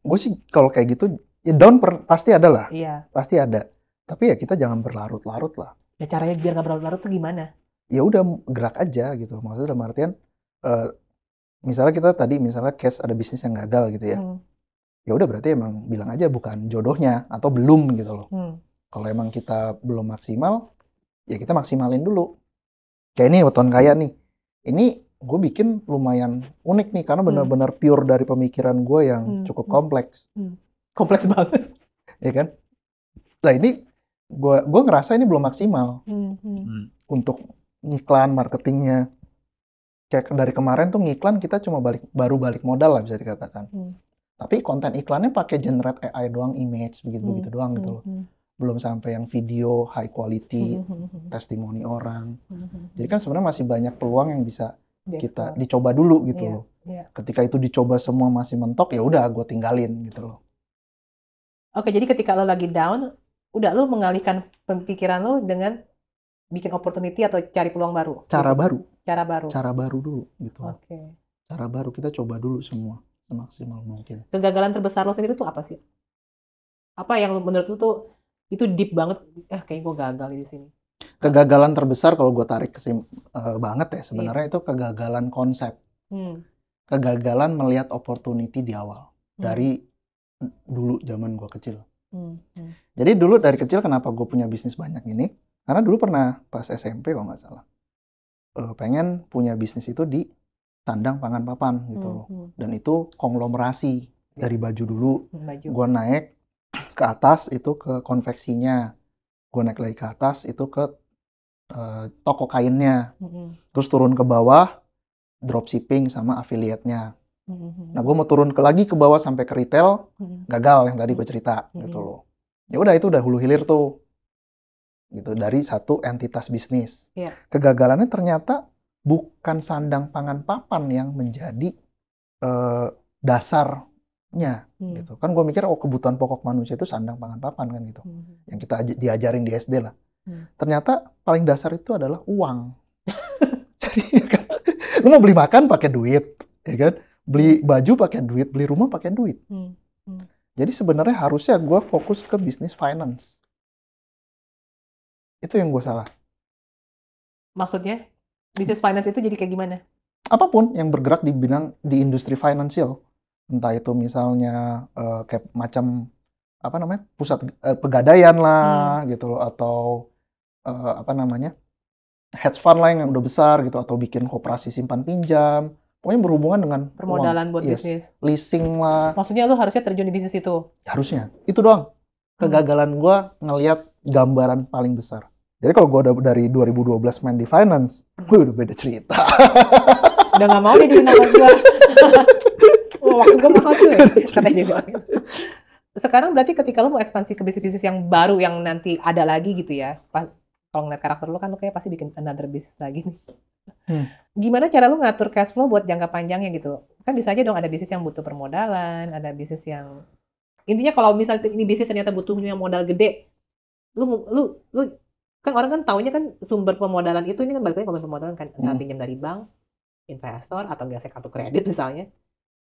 Gue sih kalau kayak gitu, ya down pasti ada lah. Iya. Pasti ada. Tapi ya kita jangan berlarut-larut lah. Ya caranya biar nggak berlarut-larut tuh gimana? Ya udah gerak aja gitu. Maksudnya dalam artian, misalnya kita tadi case ada bisnis yang gagal gitu ya. Ya udah berarti emang bilang aja bukan jodohnya atau belum gitu loh. Kalau emang kita belum maksimal, ya kita maksimalin dulu. Kayak ini Weton Kaya nih. Ini gue bikin lumayan unik nih karena benar-benar pure dari pemikiran gue yang cukup kompleks. Kompleks banget. Ya kan? Nah ini gue ngerasa ini belum maksimal untuk ngiklan, marketingnya. Kayak dari kemarin tuh ngiklan kita cuma baru balik modal lah bisa dikatakan. Tapi konten iklannya pakai generate AI doang, image begitu doang gitu loh. Belum sampai yang video high quality, testimoni orang. Jadi kan sebenarnya masih banyak peluang yang bisa kita dicoba dulu gitu loh. Ketika itu dicoba semua masih mentok, ya udah gue tinggalin gitu loh. Oke, jadi ketika lo lagi down, udah lo mengalihkan pemikiran lo dengan bikin opportunity atau cari peluang baru? Cara baru dulu gitu. Oke. Cara baru, kita coba dulu semua semaksimal mungkin. Kegagalan terbesar lo sendiri tuh apa sih? Apa yang menurut lo tuh Itu deep banget. Kayak gue gagal di sini. Kegagalan terbesar kalau gue tarik banget ya sebenarnya itu kegagalan konsep. Kegagalan melihat opportunity di awal. Dari dulu zaman gue kecil. Jadi dulu dari kecil kenapa gue punya bisnis banyak ini? Karena dulu pernah pas SMP kalau nggak salah. Pengen punya bisnis itu di sandang pangan papan gitu loh. Dan itu konglomerasi. Dari baju dulu, gue naik ke atas itu ke konveksinya. Gue naik lagi ke atas itu ke toko kainnya. Terus turun ke bawah, dropshipping sama affiliate-nya. Nah, gue mau turun lagi ke bawah sampai ke retail, gagal yang tadi gue cerita gitu loh. Ya udah itu udah hulu hilir tuh. Gitu dari satu entitas bisnis. Kegagalannya ternyata bukan sandang pangan papan yang menjadi dasarnya gitu. Kan gue mikir kebutuhan pokok manusia itu sandang pangan papan kan gitu. Yang kita diajarin di SD lah. Ternyata paling dasar itu adalah uang. Jadi kan, lu mau beli makan pakai duit, ya kan? Beli baju pakai duit, beli rumah pakai duit. Jadi sebenarnya harusnya gue fokus ke bisnis finance. Itu yang gue salah. Maksudnya bisnis finance itu jadi kayak gimana? Apapun yang bergerak di industri finansial, entah itu misalnya kayak macam apa namanya pusat pegadaian lah gitu loh, atau apa namanya hedge fund lah yang udah besar gitu, atau bikin koperasi simpan pinjam, pokoknya berhubungan dengan permodalan buat bisnis, leasing lah. Maksudnya lu harusnya terjun di bisnis itu? Harusnya, itu doang. Kegagalan gue ngelihat gambaran paling besar. Jadi kalau gue udah dari 2012 main di finance, gue udah beda cerita. Udah nggak mau nih di nama gue. Waktu gue mahal tuh ya, katanya dia. Sekarang berarti ketika lu mau ekspansi ke bisnis-bisnis yang baru yang nanti ada lagi gitu ya, kalau ngeliat karakter lu kan lu kayak pasti bikin another business lagi nih. Gimana cara lu ngatur cash flow buat jangka panjangnya gitu? Kan bisa aja dong ada bisnis yang butuh permodalan, ada bisnis yang intinya kalau misalnya ini bisnis ternyata butuhnya modal gede, lu kan orang kan taunya kan sumber pemodalan itu ini kan balik lagi pemodalan kan entah pinjam dari bank, investor atau gesek kartu kredit misalnya.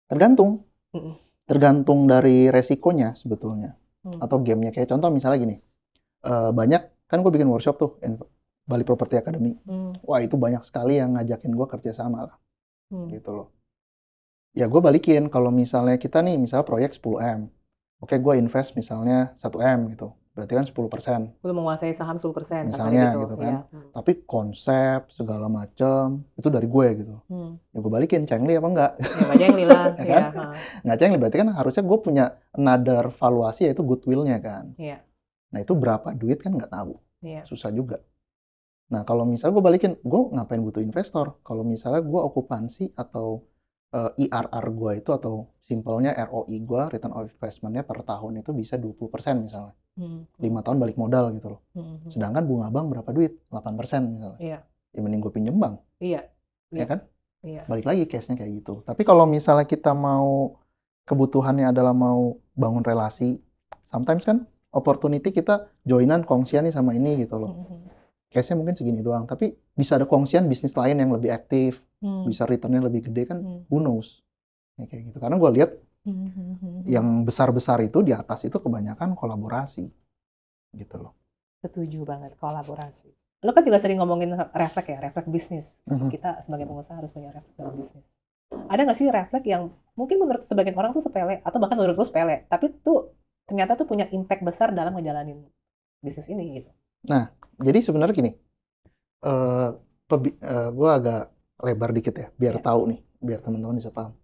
Tergantung. Tergantung dari resikonya sebetulnya. Atau gamenya. Kayak contoh misalnya gini. Banyak, kan gue bikin workshop tuh. Bali Property Academy. Wah itu banyak sekali yang ngajakin gue kerja sama lah. Gitu loh. Ya gue balikin. Kalau misalnya kita nih, misalnya proyek 10M. Oke gue invest misalnya 1M gitu. Berarti kan 10%. Lu menguasai saham 10%. Misalnya gitu kan. Ya. Tapi konsep segala macam itu dari gue gitu. Ya gue balikin, cengli apa enggak? Ya nggak cengli lah. Ya kan? Nggak cengli, berarti kan harusnya gue punya another valuasi yaitu goodwill-nya kan. Iya. Nah itu berapa duit kan nggak tahu. Iya. Susah juga. Nah kalau misalnya gue balikin, gue ngapain butuh investor? Kalau misalnya gue okupansi atau IRR gue itu atau simpelnya ROI gue, return on investment-nya per tahun itu bisa 20% misalnya. 5 tahun balik modal gitu loh. Sedangkan bunga bank berapa duit? 8% misalnya. Iya. Ya mending gue pinjem bank. Iya. Ya kan? Iya. Balik lagi case-nya kayak gitu. Tapi kalau misalnya kita mau, kebutuhannya adalah mau bangun relasi, sometimes kan opportunity kita joinan kongsian nih sama ini gitu loh. Case-nya mungkin segini doang. Tapi bisa ada kongsian bisnis lain yang lebih aktif. Bisa return-nya lebih gede kan, who knows. Ya, kayak gitu. Karena gue lihat yang besar-besar itu di atas itu kebanyakan kolaborasi. Gitu loh. Setuju banget, kolaborasi. Lo kan juga sering ngomongin refleks ya, refleks bisnis. Kita sebagai pengusaha harus punya refleks dalam bisnis. Ada nggak sih refleks yang mungkin menurut sebagian orang tuh sepele, atau bahkan menurut lo sepele, tapi tuh ternyata tuh punya impact besar dalam ngejalanin bisnis ini gitu. Nah, jadi sebenarnya gini, gue agak lebar dikit ya, biar tahu nih, biar teman-teman bisa paham.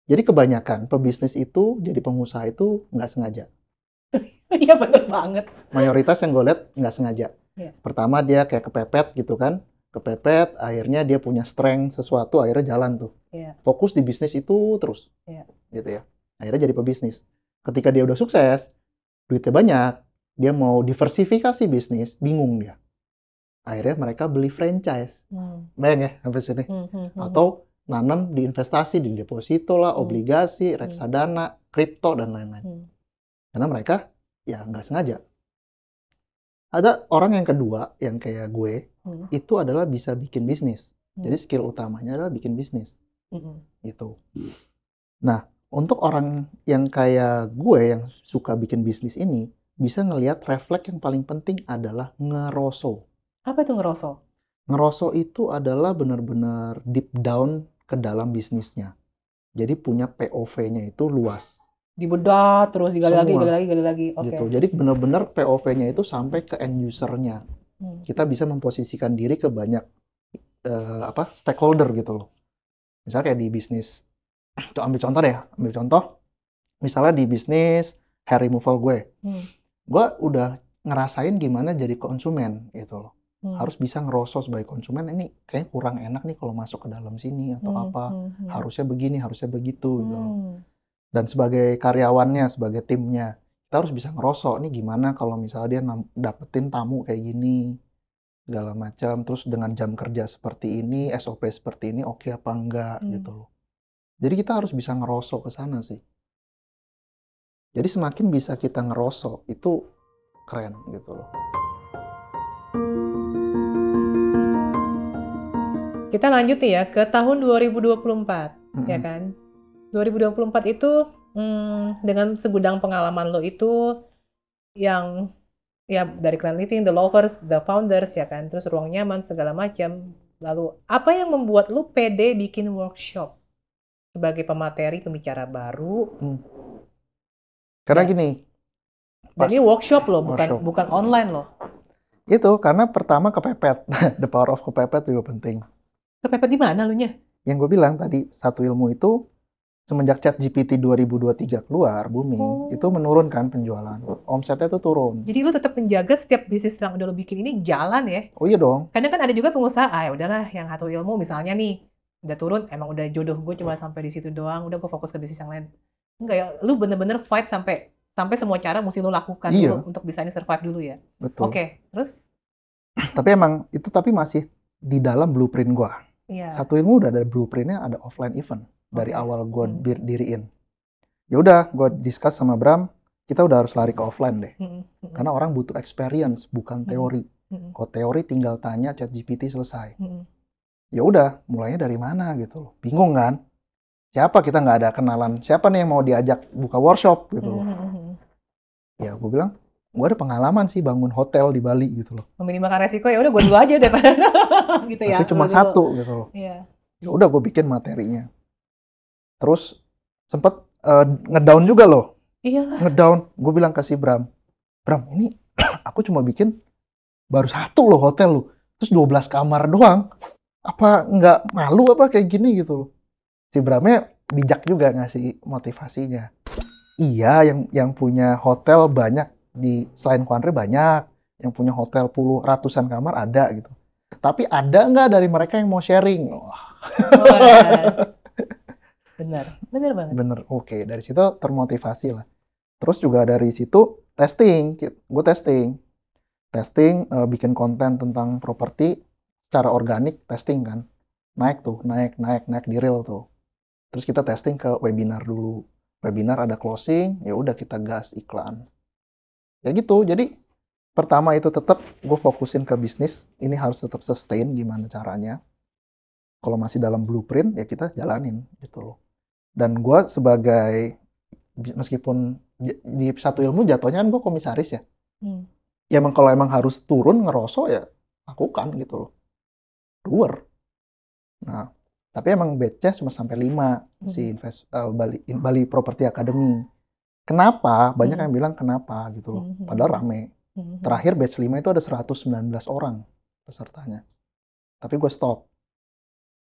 Jadi kebanyakan pebisnis itu jadi pengusaha itu nggak sengaja. Iya bener banget. Mayoritas yang gue lihat nggak sengaja. Pertama dia kayak kepepet gitu kan, kepepet, akhirnya dia punya strength sesuatu, akhirnya jalan tuh. Fokus di bisnis itu terus, gitu ya. Akhirnya jadi pebisnis. Ketika dia udah sukses, duitnya banyak, dia mau diversifikasi bisnis, bingung dia. Akhirnya mereka beli franchise. Bayang ya sampai sini. Atau nanam di investasi, di deposito lah, obligasi, reksadana, kripto, dan lain-lain. Karena mereka ya nggak sengaja. Ada orang yang kedua, yang kayak gue, itu adalah bisa bikin bisnis. Jadi skill utamanya adalah bikin bisnis. Gitu. Nah, untuk orang yang kayak gue yang suka bikin bisnis ini, bisa ngelihat refleks yang paling penting adalah ngeroso. Apa itu ngeroso? Ngeroso itu adalah benar-benar deep down ke dalam bisnisnya. Jadi punya POV-nya itu luas. Dibedah terus digali lagi, Semua. gali lagi. Oke. Gitu. Jadi benar-benar POV-nya itu sampai ke end user-nya. Kita bisa memposisikan diri ke banyak stakeholder gitu loh. Misalnya kayak di bisnis, ambil contoh deh, misalnya di bisnis hair removal gue udah ngerasain gimana jadi konsumen gitu loh. Harus bisa ngerosot sebagai konsumen, ini kayaknya kurang enak nih kalau masuk ke dalam sini atau harusnya begini, harusnya begitu gitu loh. Dan sebagai karyawannya, sebagai timnya, kita harus bisa ngerosot nih gimana kalau misalnya dia dapetin tamu kayak gini segala macam, terus dengan jam kerja seperti ini, SOP seperti ini, oke apa enggak gitu loh. Jadi kita harus bisa ngerosot ke sana sih. Jadi semakin bisa kita ngerosot, itu keren gitu loh. Kita lanjut nih ya ke tahun 2024, ya kan? 2024 itu dengan segudang pengalaman lo itu yang ya dari Clan Living, The Lovers, The Founders ya kan, terus ruang nyaman segala macam. Lalu apa yang membuat lo pede bikin workshop sebagai pemateri pembicara baru? Karena gini. Dan ini workshop loh, bukan online loh. Itu karena pertama kepepet. The power of kepepet juga penting. Kepepet di mana lu nya? Yang gue bilang tadi, satu ilmu itu semenjak ChatGPT 2023 keluar, booming, itu menurunkan penjualan. Omsetnya tuh turun. Jadi lu tetap menjaga setiap bisnis yang udah lu bikin ini jalan ya? Oh iya dong. Kadang kan ada juga pengusaha, ya udahlah yang satu ilmu misalnya nih, udah turun, emang udah jodoh gue cuma sampai di situ doang, udah gue fokus ke bisnis yang lain. Enggak ya, lu bener-bener fight sampai semua cara mesti lu lakukan dulu untuk bisa ini survive dulu ya? Betul. Oke, terus? Tapi emang, itu masih di dalam blueprint gue. Iya. Satu ilmu udah ada blueprintnya, ada offline event. Dari awal gue diriin. Ya udah, gue discuss sama Bram, kita udah harus lari ke offline deh. Karena orang butuh experience, bukan teori. Kalau teori tinggal tanya ChatGPT selesai. Ya udah, mulainya dari mana gitu loh. Bingung kan? Siapa kita nggak ada kenalan? Siapa nih yang mau diajak buka workshop gitu loh. Ya gue bilang, gue ada pengalaman sih bangun hotel di Bali gitu loh. Meminimalkan resiko, ya udah gue dulu aja deh. Gitu ya. Tapi cuma satu gitu loh. Iya. Ya udah gue bikin materinya. Terus sempet ngedown juga loh. Iya. Ngedown. Gue bilang ke si Bram, ini aku cuma bikin baru satu loh hotel loh. Terus 12 kamar doang. Apa nggak malu apa kayak gini gitu loh. Si Bramnya bijak juga ngasih motivasinya. Iya, yang punya hotel banyak di selain Quandre banyak. Yang punya hotel ratusan kamar ada gitu. Tapi ada nggak dari mereka yang mau sharing? Bener banget. Bener, oke. Dari situ termotivasi lah. Terus juga dari situ testing. Gue testing, bikin konten tentang properti secara organik, testing kan. Naik di reel tuh. Terus kita testing ke webinar dulu. Webinar ada closing, ya udah kita gas iklan. Ya gitu. Jadi pertama itu tetap gue fokusin ke bisnis. Ini harus tetap sustain gimana caranya. Kalau masih dalam blueprint ya kita jalanin gitu loh. Dan gue sebagai, meskipun di satu ilmu jatuhnya kan gue komisaris ya. Ya emang kalau emang harus turun ngerosok ya lakukan gitu loh. Doer. Nah, tapi emang batch-nya cuma sampai 5 si Bali Property Academy. Kenapa? Banyak yang bilang kenapa gitu loh. Padahal rame. Terakhir batch 5 itu ada 119 orang pesertanya. Tapi gue stop.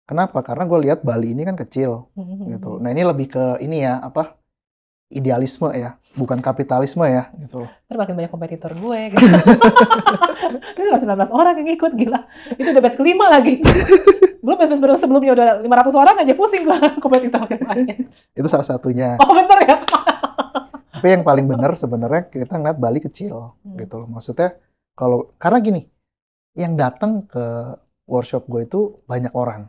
Kenapa? Karena gue lihat Bali ini kan kecil, gitu. Nah ini lebih ke ini ya, idealisme ya, bukan kapitalisme ya, gitu. Makin banyak kompetitor gue, gitu. Itu 19 orang yang ikut, gila. Itu udah batch kelima lagi. Belum batch sebelumnya udah 500 orang aja pusing gue kompetitor yang lain. Itu salah satunya. Oh bener ya? Tapi yang paling benar sebenarnya kita ngeliat Bali kecil, gitu loh. Maksudnya karena gini, yang datang ke workshop gue itu banyak orang.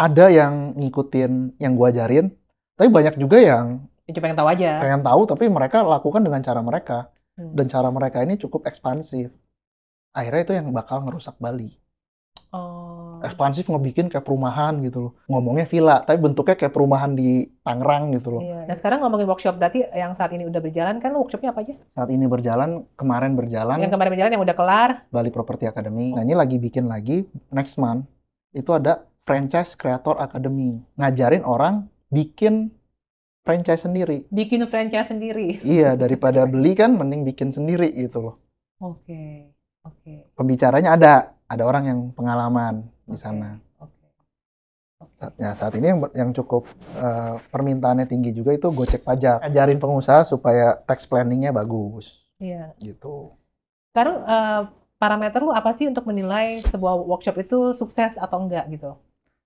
Ada yang ngikutin yang gue ajarin, tapi banyak juga yang cuma pengen tahu aja. Pengen tahu, tapi mereka lakukan dengan cara mereka. Dan cara mereka ini cukup ekspansif. Akhirnya itu yang bakal ngerusak Bali. ekspansif ngebikin kayak perumahan gitu loh. Ngomongnya villa, tapi bentuknya kayak perumahan di Tangerang gitu loh. Iya. Nah sekarang ngomongin workshop, berarti yang saat ini udah berjalan kan workshopnya apa aja? Saat ini berjalan, kemarin berjalan. Yang kemarin berjalan yang udah kelar? Bali Property Academy. Nah ini lagi bikin lagi, next month, itu ada Franchise Creator Academy. Ngajarin orang bikin franchise sendiri. Bikin franchise sendiri? Iya, daripada beli kan mending bikin sendiri gitu loh. Oke. Pembicaranya ada orang yang pengalaman di sana. Ya, saat ini yang cukup permintaannya tinggi juga itu Gojek Pajak. Ajarin pengusaha supaya tax planningnya bagus. Iya. Gitu. Sekarang parameter lu apa sih untuk menilai sebuah workshop itu sukses atau enggak gitu?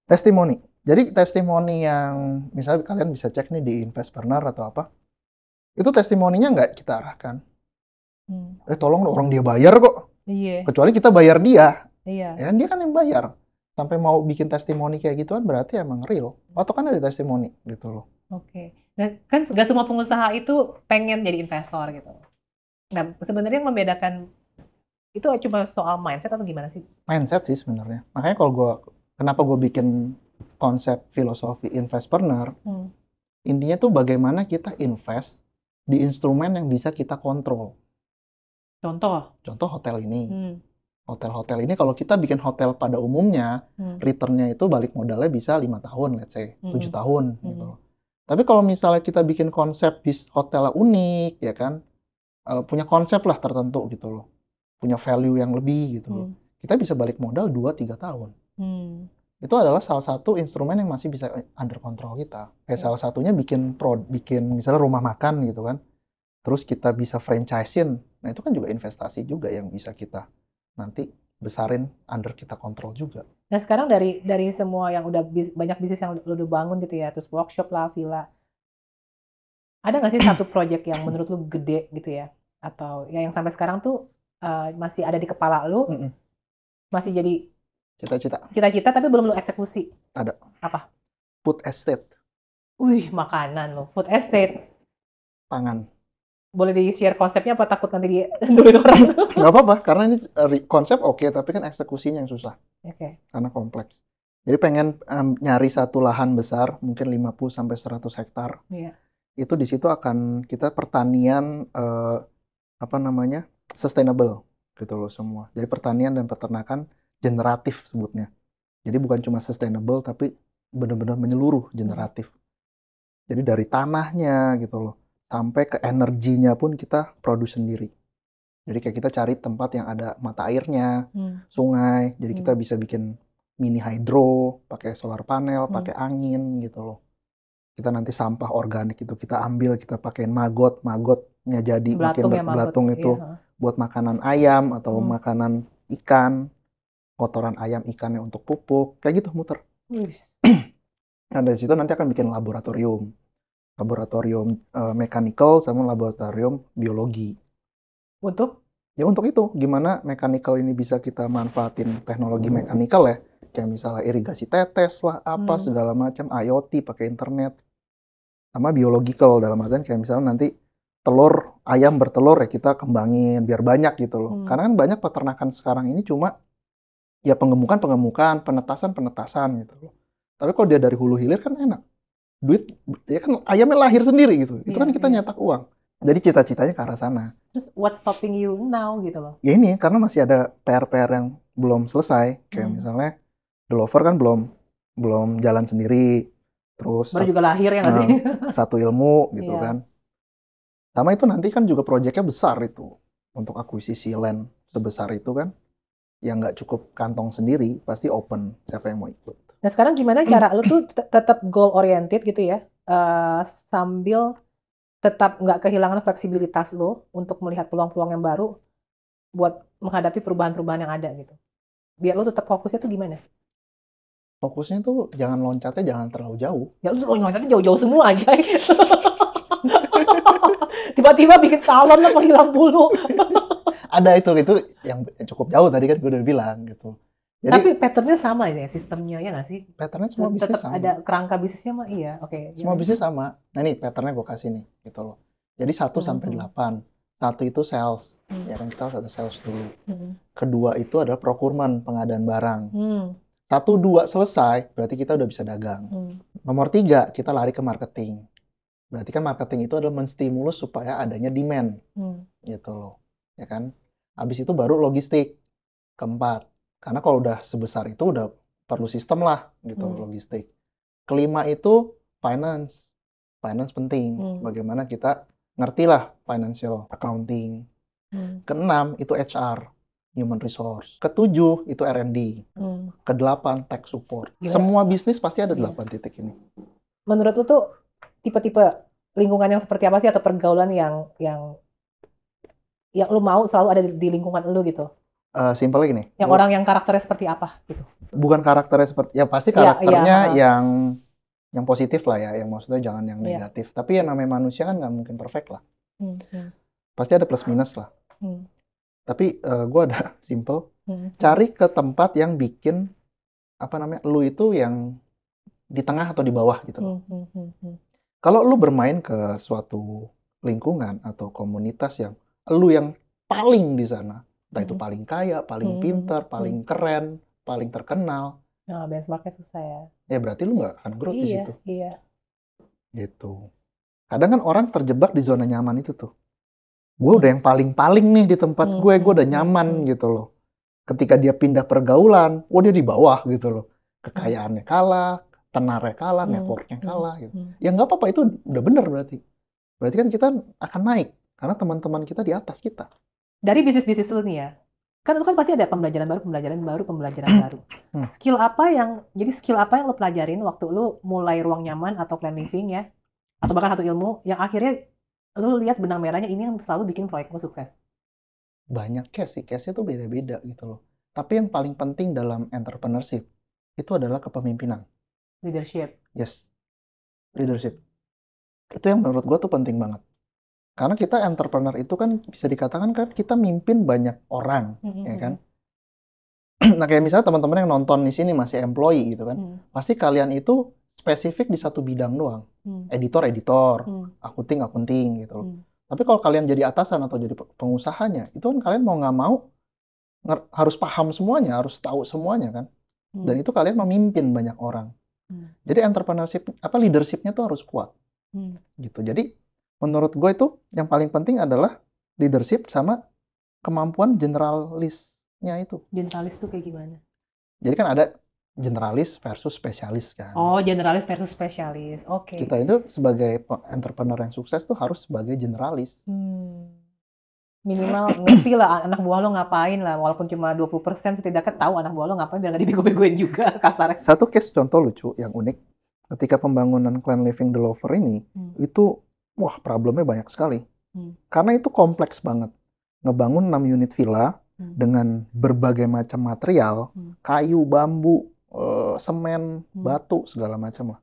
Testimoni. Jadi testimoni yang misalnya kalian bisa cek nih di Investpreneur atau apa, itu testimoninya nggak kita arahkan. Tolong orang dia bayar kok. Iya. Kecuali kita bayar dia. Iya. Ya kan dia kan yang bayar. Sampai mau bikin testimoni kayak gituan berarti emang real. Atau kan ada testimoni gitu loh. Oke. Nah, kan nggak semua pengusaha itu pengen jadi investor gitu. Nah, sebenarnya yang membedakan itu cuma soal mindset atau gimana sih? Mindset sih sebenarnya. Makanya kenapa gue bikin konsep filosofi Investpreneur, intinya tuh bagaimana kita invest di instrumen yang bisa kita kontrol. Contoh hotel ini. Hotel-hotel ini kalau kita bikin hotel pada umumnya, returnnya itu balik modalnya bisa 5 tahun, let's say, 7 tahun. Gitu. Tapi kalau misalnya kita bikin konsep hotel unik, ya kan, punya konsep lah tertentu gitu loh, punya value yang lebih gitu loh, kita bisa balik modal 2-3 tahun. Itu adalah salah satu instrumen yang masih bisa under control kita. Kayak salah satunya bikin misalnya rumah makan gitu kan, terus kita bisa franchise-in. Nah itu kan juga investasi juga yang bisa kita nanti besarin under kita kontrol juga. Nah sekarang dari semua yang udah banyak bisnis yang lu udah bangun gitu ya, terus workshop lah, villa, ada nggak sih satu project yang menurut lu gede gitu ya, atau ya yang sampai sekarang tuh masih ada di kepala lu, masih jadi cita-cita tapi belum lu eksekusi? Ada. Apa? Food estate. Wih, makanan lo, food estate. Pangan. Boleh di-share konsepnya apa takut nanti duluin orang? Nggak apa-apa, karena ini konsep oke, tapi kan eksekusinya yang susah. Karena kompleks. Jadi pengen nyari satu lahan besar, mungkin 50-100 hektar. Itu di situ akan kita pertanian sustainable gitu loh semua. Jadi pertanian dan peternakan generatif sebutnya. Jadi bukan cuma sustainable, tapi benar-benar menyeluruh generatif. Jadi dari tanahnya gitu loh, sampai ke energinya pun kita produce sendiri. Jadi kayak kita cari tempat yang ada mata airnya, sungai. Jadi kita bisa bikin mini hydro, pakai solar panel, pakai angin gitu loh. Kita nanti sampah organik itu kita ambil, kita pakein magotnya jadi belatung itu buat makanan ayam atau makanan ikan, kotoran ayam ikannya untuk pupuk, kayak gitu muter. Nah dari situ nanti akan bikin laboratorium mechanical sama laboratorium biologi. Untuk? Ya untuk itu, gimana mechanical ini bisa kita manfaatin teknologi mechanical ya, kayak misalnya irigasi tetes lah, apa segala macam, IoT pakai internet, sama biological dalam artian kayak misalnya nanti ayam bertelur ya kita kembangin biar banyak gitu loh. Karena kan banyak peternakan sekarang ini cuma ya pengemukan, penetasan gitu loh. Tapi kalau dia dari hulu hilir kan enak. Duit, ya kan ayamnya lahir sendiri gitu. Itu kan kita nyetak uang. Jadi cita-citanya ke arah sana. Terus what's stopping you now gitu loh? Ya ini, karena masih ada PR-PR yang belum selesai. Kayak misalnya The Lover kan belum jalan sendiri. Terus baru juga lahir ya nggak sih? Satu Ilmu gitu kan. Sama itu nanti kan juga proyeknya besar itu. Untuk akuisisi land sebesar itu kan. Yang nggak cukup kantong sendiri, pasti open siapa yang mau ikut. Nah sekarang gimana cara lu tuh tetap goal oriented gitu ya, sambil tetap nggak kehilangan fleksibilitas lo untuk melihat peluang-peluang yang baru buat menghadapi perubahan-perubahan yang ada gitu. Biar lo tetap fokusnya tuh gimana? Fokusnya tuh jangan loncatnya jangan terlalu jauh. Ya lu loncatnya jauh-jauh semua aja. Tiba-tiba bikin salon lah pakai lampu. Ada itu yang cukup jauh tadi kan gue udah bilang gitu. Jadi, tapi patternnya sama ya sistemnya ya nggak sih? Patternnya semua bisnis sama. Ada kerangka bisnisnya mah iya. Oke. Semua bisnis sama. Nah ini patternnya gue kasih nih gitu loh. Jadi 1 sampai 8. 1 itu sales. Ya kan kita harus ada sales dulu. Kedua itu adalah procurement, pengadaan barang. 1, 2 selesai, berarti kita udah bisa dagang. Nomor 3, kita lari ke marketing. Berarti kan marketing itu adalah menstimulus supaya adanya demand. Gitu loh. Ya kan? Habis itu baru logistik. Keempat. Karena kalau udah sebesar itu udah perlu sistem lah gitu logistik. Kelima itu finance. Finance penting. Bagaimana kita ngerti lah financial accounting. Keenam itu HR, human resource. Ketujuh itu R&D. Kedelapan tech support. Gila. Semua bisnis pasti ada 8 titik ini. Menurut lu tuh tipe-tipe lingkungan yang seperti apa sih, atau pergaulan yang lu mau selalu ada di lingkungan lu gitu? Simpelnya gini. Yang orang yang karakternya seperti apa gitu? Bukan karakternya seperti, ya pasti karakternya yang positif lah ya, yang maksudnya jangan yang negatif. Tapi yang namanya manusia kan nggak mungkin perfect lah. Pasti ada plus minus lah. Tapi gue ada simple, cari ke tempat yang bikin lu itu yang di tengah atau di bawah gitu. Kalau lu bermain ke suatu lingkungan atau komunitas yang lu yang paling di sana, entah itu paling kaya, paling pintar, paling keren, paling terkenal. Nah, benchmarknya susah ya. Ya berarti lu nggak akan growth di situ. Iya. Gitu. Kadang kan orang terjebak di zona nyaman itu tuh. Gue udah yang paling-paling nih di tempat gue udah nyaman gitu loh. Ketika dia pindah pergaulan, dia di bawah gitu loh. Kekayaannya kalah, tenarnya kalah, networknya kalah gitu. Ya nggak apa-apa, itu udah bener berarti. Berarti kan kita akan naik. Karena teman-teman kita di atas kita. Dari bisnis-bisnis lu nih ya, kan lu kan pasti ada pembelajaran baru. Skill apa yang lu pelajarin waktu lu mulai ruang nyaman atau plan living ya, atau bahkan satu ilmu yang akhirnya lu lihat benang merahnya ini yang selalu bikin proyek lu sukses? Banyak case-nya tuh beda-beda gitu loh. Tapi yang paling penting dalam entrepreneurship itu adalah kepemimpinan. Leadership. Yes, leadership. Itu yang menurut gue tuh penting banget. Karena kita entrepreneur itu kan bisa dikatakan kan kita mimpin banyak orang, ya kan? Nah kayak misalnya teman-teman yang nonton di sini masih employee gitu kan, pasti kalian itu spesifik di satu bidang doang, editor, akunting gitu loh. Tapi kalau kalian jadi atasan atau jadi pengusahanya, itu kan kalian mau nggak mau harus paham semuanya, harus tahu semuanya kan, dan itu kalian memimpin banyak orang. Jadi entrepreneurship, leadershipnya tuh harus kuat, gitu. Jadi menurut gue itu yang paling penting adalah leadership sama kemampuan generalisnya itu. Generalis tuh kayak gimana? Jadi kan ada generalis versus spesialis kan. Oh, generalis versus spesialis. Oke. Kita itu sebagai entrepreneur yang sukses tuh harus sebagai generalis. Minimal ngerti lah anak buah lo ngapain lah, walaupun cuma 20% setidaknya tahu anak buah lo ngapain biar nggak dibego-begoin juga kasarnya. Satu case contoh lucu yang unik, ketika pembangunan Clan Living Developer ini, itu wah, problemnya banyak sekali. Karena itu kompleks banget. Ngebangun 6 unit villa dengan berbagai macam material, kayu, bambu, semen, batu, segala macam lah.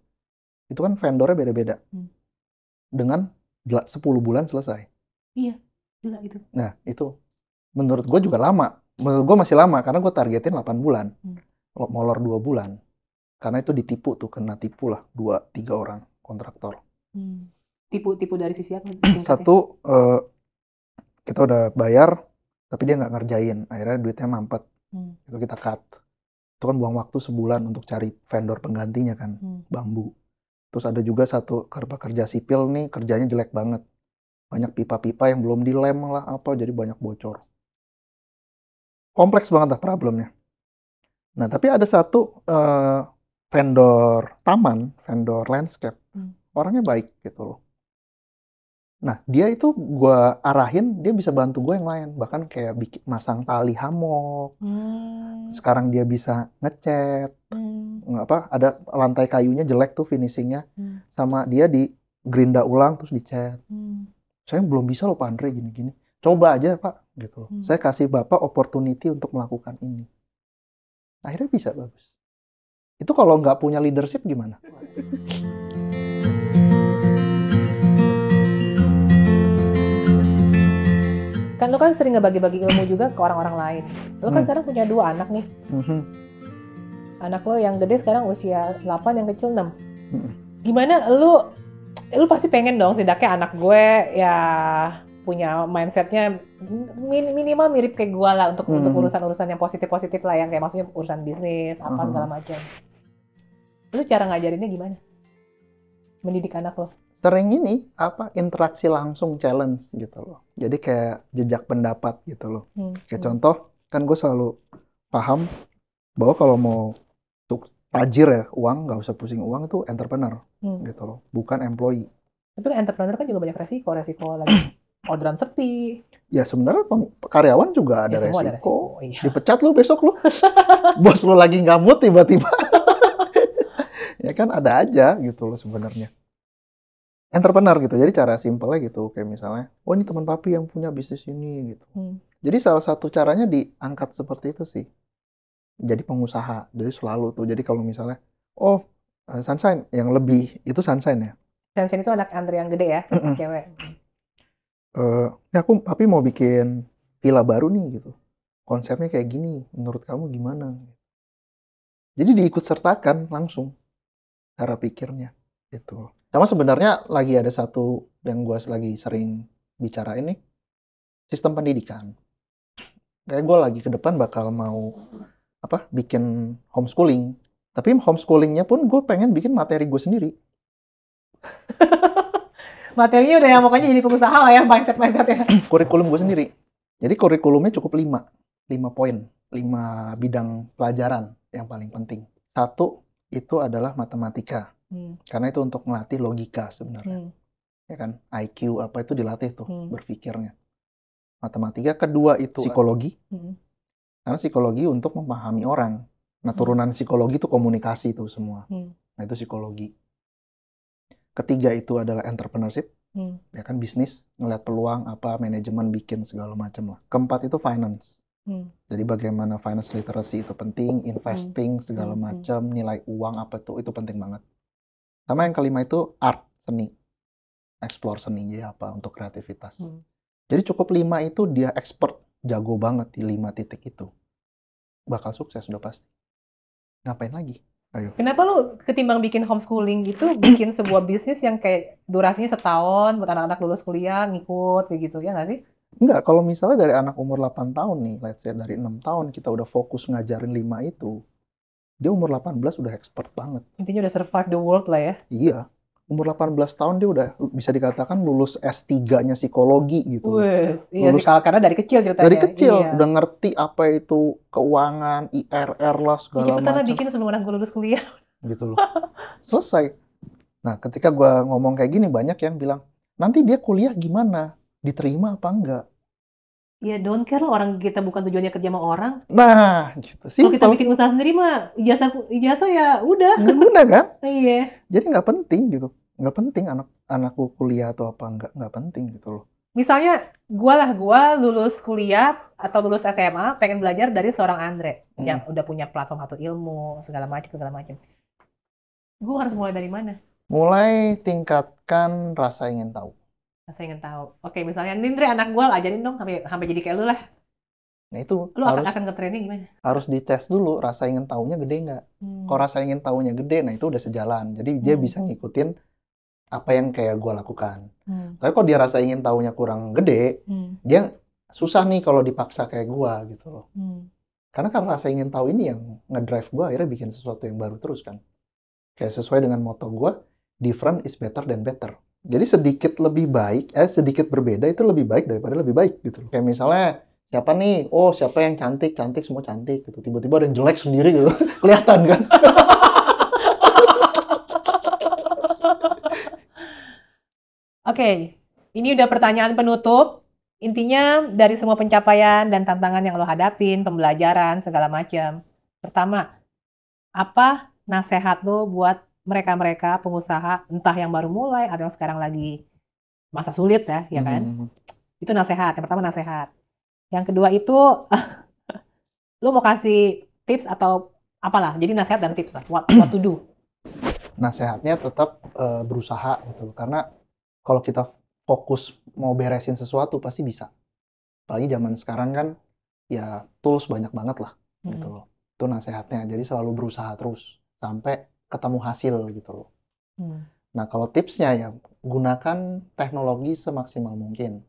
Itu kan vendornya beda-beda. Dengan 10 bulan selesai. Iya, gila itu. Nah, itu menurut gue juga lama. Menurut gue masih lama, karena gue targetin 8 bulan. Molor 2 bulan. Karena itu ditipu tuh, kena tipu lah 2-3 orang kontraktor. Tipu dari sisi apa? Satu, kita udah bayar, tapi dia nggak ngerjain. Akhirnya duitnya mampet. Itu kita cut. Itu kan buang waktu sebulan untuk cari vendor penggantinya kan, bambu. Terus ada juga satu kerja sipil nih, kerjanya jelek banget. Banyak pipa-pipa yang belum dilem lah apa, jadi banyak bocor. Kompleks banget lah problemnya. Nah, tapi ada satu vendor taman, vendor landscape. Orangnya baik gitu loh. Nah, dia itu gue arahin, dia bisa bantu gue yang lain. Bahkan kayak masang tali hammock. Sekarang dia bisa ngecat. Ada lantai kayunya jelek tuh finishingnya. Sama dia di gerinda ulang terus dicat. Saya belum bisa loh Pak Andre gini-gini. Coba aja Pak. Gitu. Saya kasih Bapak opportunity untuk melakukan ini. Akhirnya bisa bagus. Itu kalau nggak punya leadership gimana? Kan lu kan sering ngebagi-bagi ilmu juga ke orang-orang lain. Lu kan sekarang punya 2 anak nih. Anak lo yang gede sekarang usia 8, yang kecil 6. Gimana lu pasti pengen dong setidaknya anak gue ya punya mindsetnya minimal mirip kayak gue lah untuk urusan-urusan yang positif-positif lah, yang kayak maksudnya urusan bisnis apa segala macam. Lu cara ngajarinnya gimana? Mendidik anak lo? Sering ini interaksi langsung challenge gitu loh. Jadi kayak jejak pendapat gitu loh. Kayak contoh kan gue selalu paham bahwa kalau mau tajir ya uang, nggak usah pusing uang, itu entrepreneur gitu loh, bukan employee. Tapi entrepreneur kan juga banyak resiko lagi orderan sepi. Ya sebenarnya karyawan juga ada semua resiko. Ada resiko. Iya. Dipecat lu besok lu, bos lu lagi nggak mood tiba-tiba. Ya kan ada aja gitu loh sebenarnya. Entrepreneur gitu, jadi cara simpelnya gitu, kayak misalnya, oh ini teman papi yang punya bisnis ini gitu. Jadi salah satu caranya diangkat seperti itu sih. Jadi pengusaha, jadi selalu tuh. Jadi kalau misalnya, Sunshine yang lebih itu Sunshine ya. Sunshine itu anak Andre yang gede ya, cewek. Ya papi mau bikin villa baru nih gitu. Konsepnya kayak gini, menurut kamu gimana? Jadi diikut sertakan langsung cara pikirnya gitu. Sama sebenarnya lagi ada satu yang gue lagi sering bicara ini, sistem pendidikan. Kayak gue lagi ke depan bakal mau bikin homeschooling. Tapi homeschoolingnya pun gue pengen bikin materi gue sendiri. Materinya udah yang pokoknya jadi pengusaha lah ya, mindset-mindsetnya. Kurikulum gue sendiri. Jadi kurikulumnya cukup 5 poin, 5 bidang pelajaran yang paling penting. 1 itu adalah matematika. Karena itu untuk melatih logika sebenarnya. Ya kan? IQ apa itu dilatih tuh berpikirnya. Matematika. 2 itu psikologi. Karena psikologi untuk memahami orang. Nah, turunan psikologi itu komunikasi itu semua. Nah, itu psikologi. 3 itu adalah entrepreneurship. Ya kan, bisnis, ngeliat peluang manajemen bikin segala macam lah. 4 itu finance. Jadi bagaimana finance literacy itu penting, investing segala macam, nilai uang itu penting banget. Sama yang 5 itu art, seni. Explore seninya untuk kreativitas. Jadi cukup 5 itu dia expert, jago banget di 5 titik itu. Bakal sukses udah pasti. Ngapain lagi? Ayo. Kenapa lu ketimbang bikin homeschooling gitu, bikin sebuah bisnis yang kayak durasinya setahun buat anak-anak lulus kuliah ngikut kayak gitu, ya nggak sih? Enggak, kalau misalnya dari anak umur 8 tahun nih, let's say dari 6 tahun kita udah fokus ngajarin 5 itu, dia umur 18 udah expert banget. Intinya udah survive the world lah ya? Iya. Umur 18 tahun dia udah bisa dikatakan lulus S3-nya psikologi gitu. Iya sih, karena dari kecil ceritanya. Dari kecil udah ngerti apa itu keuangan, IRR lah segala macam. Cepetan lah bikin sebelum anak gue lulus kuliah. Gitu loh. Selesai. Nah, ketika gue ngomong kayak gini, banyak yang bilang, nanti dia kuliah gimana? Diterima apa enggak? Ya don't care lah, orang kita bukan tujuannya kerja sama orang. Nah, gitu sih. Kalau kita bikin usaha sendiri mah, ijazah ya udah. Nggak guna kan? Iya. Jadi nggak penting gitu. Nggak penting anakku kuliah atau apa, nggak penting gitu loh. Misalnya, gue lulus kuliah atau lulus SMA, pengen belajar dari seorang Andre yang udah punya platform atau ilmu, segala macam. Gue harus mulai dari mana? Mulai tingkatkan rasa ingin tahu. Rasa ingin tahu. Oke, misalnya, Andre anak gue ajarin dong sampai jadi kayak lu lah. Nah itu lu akan nge-trainnya gimana? Harus dites dulu rasa ingin tahunya gede nggak. Kalau rasa ingin tahunya gede, nah itu udah sejalan. Jadi dia bisa ngikutin apa yang kayak gue lakukan. Tapi kalau dia rasa ingin tahunya kurang gede, dia susah nih kalau dipaksa kayak gue gitu loh. Karena rasa ingin tahu ini yang ngedrive gue akhirnya bikin sesuatu yang baru terus kan. Kayak sesuai dengan moto gue, different is better than better. Jadi sedikit lebih baik, sedikit berbeda itu lebih baik daripada lebih baik gitu. Kayak misalnya, siapa nih? Oh, siapa yang cantik, semua cantik gitu. Tiba-tiba ada yang jelek sendiri gitu. Kelihatan kan? Oke, ini udah pertanyaan penutup. Intinya dari semua pencapaian dan tantangan yang lo hadapin, pembelajaran, segala macam. Pertama, apa nasihat lo buat mereka-mereka pengusaha, entah yang baru mulai atau yang sekarang lagi masa sulit ya kan? Itu nasihat. Yang pertama nasihat. Yang kedua itu, lo mau kasih tips atau apalah. Jadi nasihat dan tips lah. What to do. Nasihatnya tetap berusaha gitu. Karena kalau kita fokus mau beresin sesuatu pasti bisa. Apalagi zaman sekarang kan ya tools banyak banget lah gitu loh. Itu nasihatnya. Jadi selalu berusaha terus sampai ketemu hasil gitu loh. Nah kalau tipsnya ya gunakan teknologi semaksimal mungkin.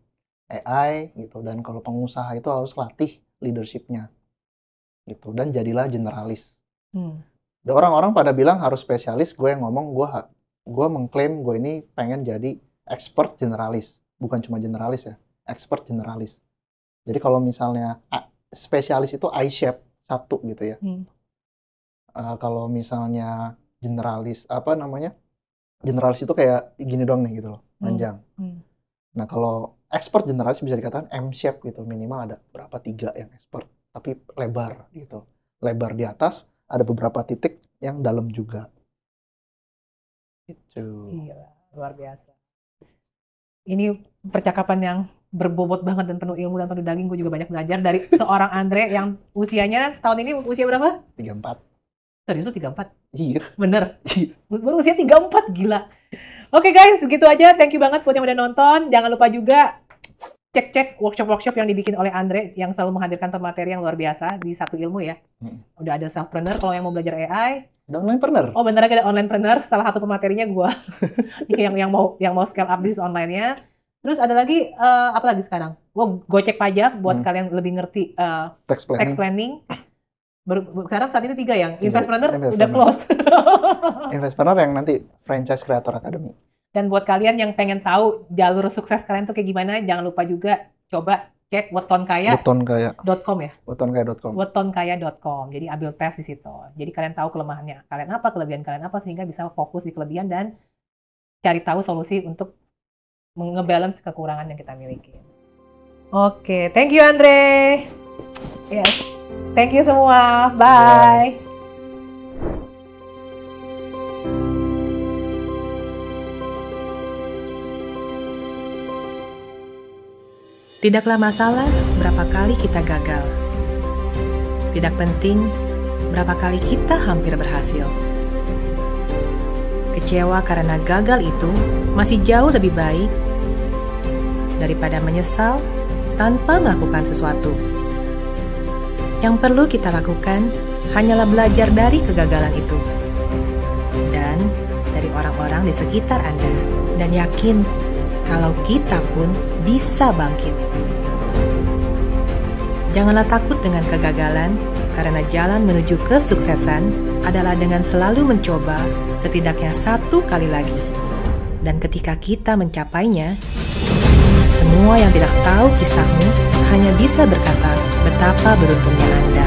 AI gitu. Dan kalau pengusaha itu harus latih leadership-nya gitu. Dan jadilah generalis. Dan orang-orang pada bilang harus spesialis, gue yang ngomong gue mengklaim gue ini pengen jadi expert generalis. Bukan cuma generalis ya, expert generalis. Jadi kalau misalnya spesialis itu I-shape 1 gitu ya. Kalau misalnya generalis, generalis itu kayak gini doang nih gitu loh, panjang. Nah kalau expert generalis bisa dikatakan M-shape gitu, minimal ada berapa 3 yang expert, tapi lebar gitu. Lebar di atas, ada beberapa titik yang dalam juga. Gitu. Gila, luar biasa. Ini percakapan yang berbobot banget dan penuh ilmu dan penuh daging. Gue juga banyak belajar dari seorang Andre yang usianya tahun ini usia berapa? 34. Serius lu 34? Iya. Bener? Baru usia 34, gila. Oke guys, segitu aja. Thank you banget buat yang udah nonton. Jangan lupa juga cek-cek workshop-workshop yang dibikin oleh Andre yang selalu menghadirkan materi yang luar biasa di satu ilmu ya. Udah ada selfpreneur kalau yang mau belajar AI. Udah onlinepreneur. Oh bener lagi ada onlinepreneur. Salah satu pematerinya gue yang mau scale up bisnis online-nya. Terus ada lagi apa lagi sekarang? Gocek pajak buat kalian lebih ngerti tax planning. Sekarang saat ini 3 yang Investpreneur udah close. Investpreneur yang nanti Franchise Creator Academy. Dan buat kalian yang pengen tahu jalur sukses kalian tuh kayak gimana, jangan lupa juga coba cek wetonkaya.com ya. Wetonkaya.com. Wetonkaya.com. Jadi ambil tes di situ. Jadi kalian tahu kelemahannya kalian apa, kelebihan kalian apa, sehingga bisa fokus di kelebihan dan cari tahu solusi untuk ngebalance kekurangan yang kita miliki. Oke, thank you Andre. Yes. Thank you semua. Bye. Tidaklah masalah berapa kali kita gagal. Tidak penting berapa kali kita hampir berhasil. Kecewa karena gagal itu masih jauh lebih baik daripada menyesal tanpa melakukan sesuatu. Yang perlu kita lakukan hanyalah belajar dari kegagalan itu dan dari orang-orang di sekitar Anda, dan yakin kalau kita pun bisa bangkit. Janganlah takut dengan kegagalan, karena jalan menuju kesuksesan adalah dengan selalu mencoba setidaknya 1 kali lagi. Dan ketika kita mencapainya, semua yang tidak tahu kisahmu hanya bisa berkata betapa beruntungnya Anda.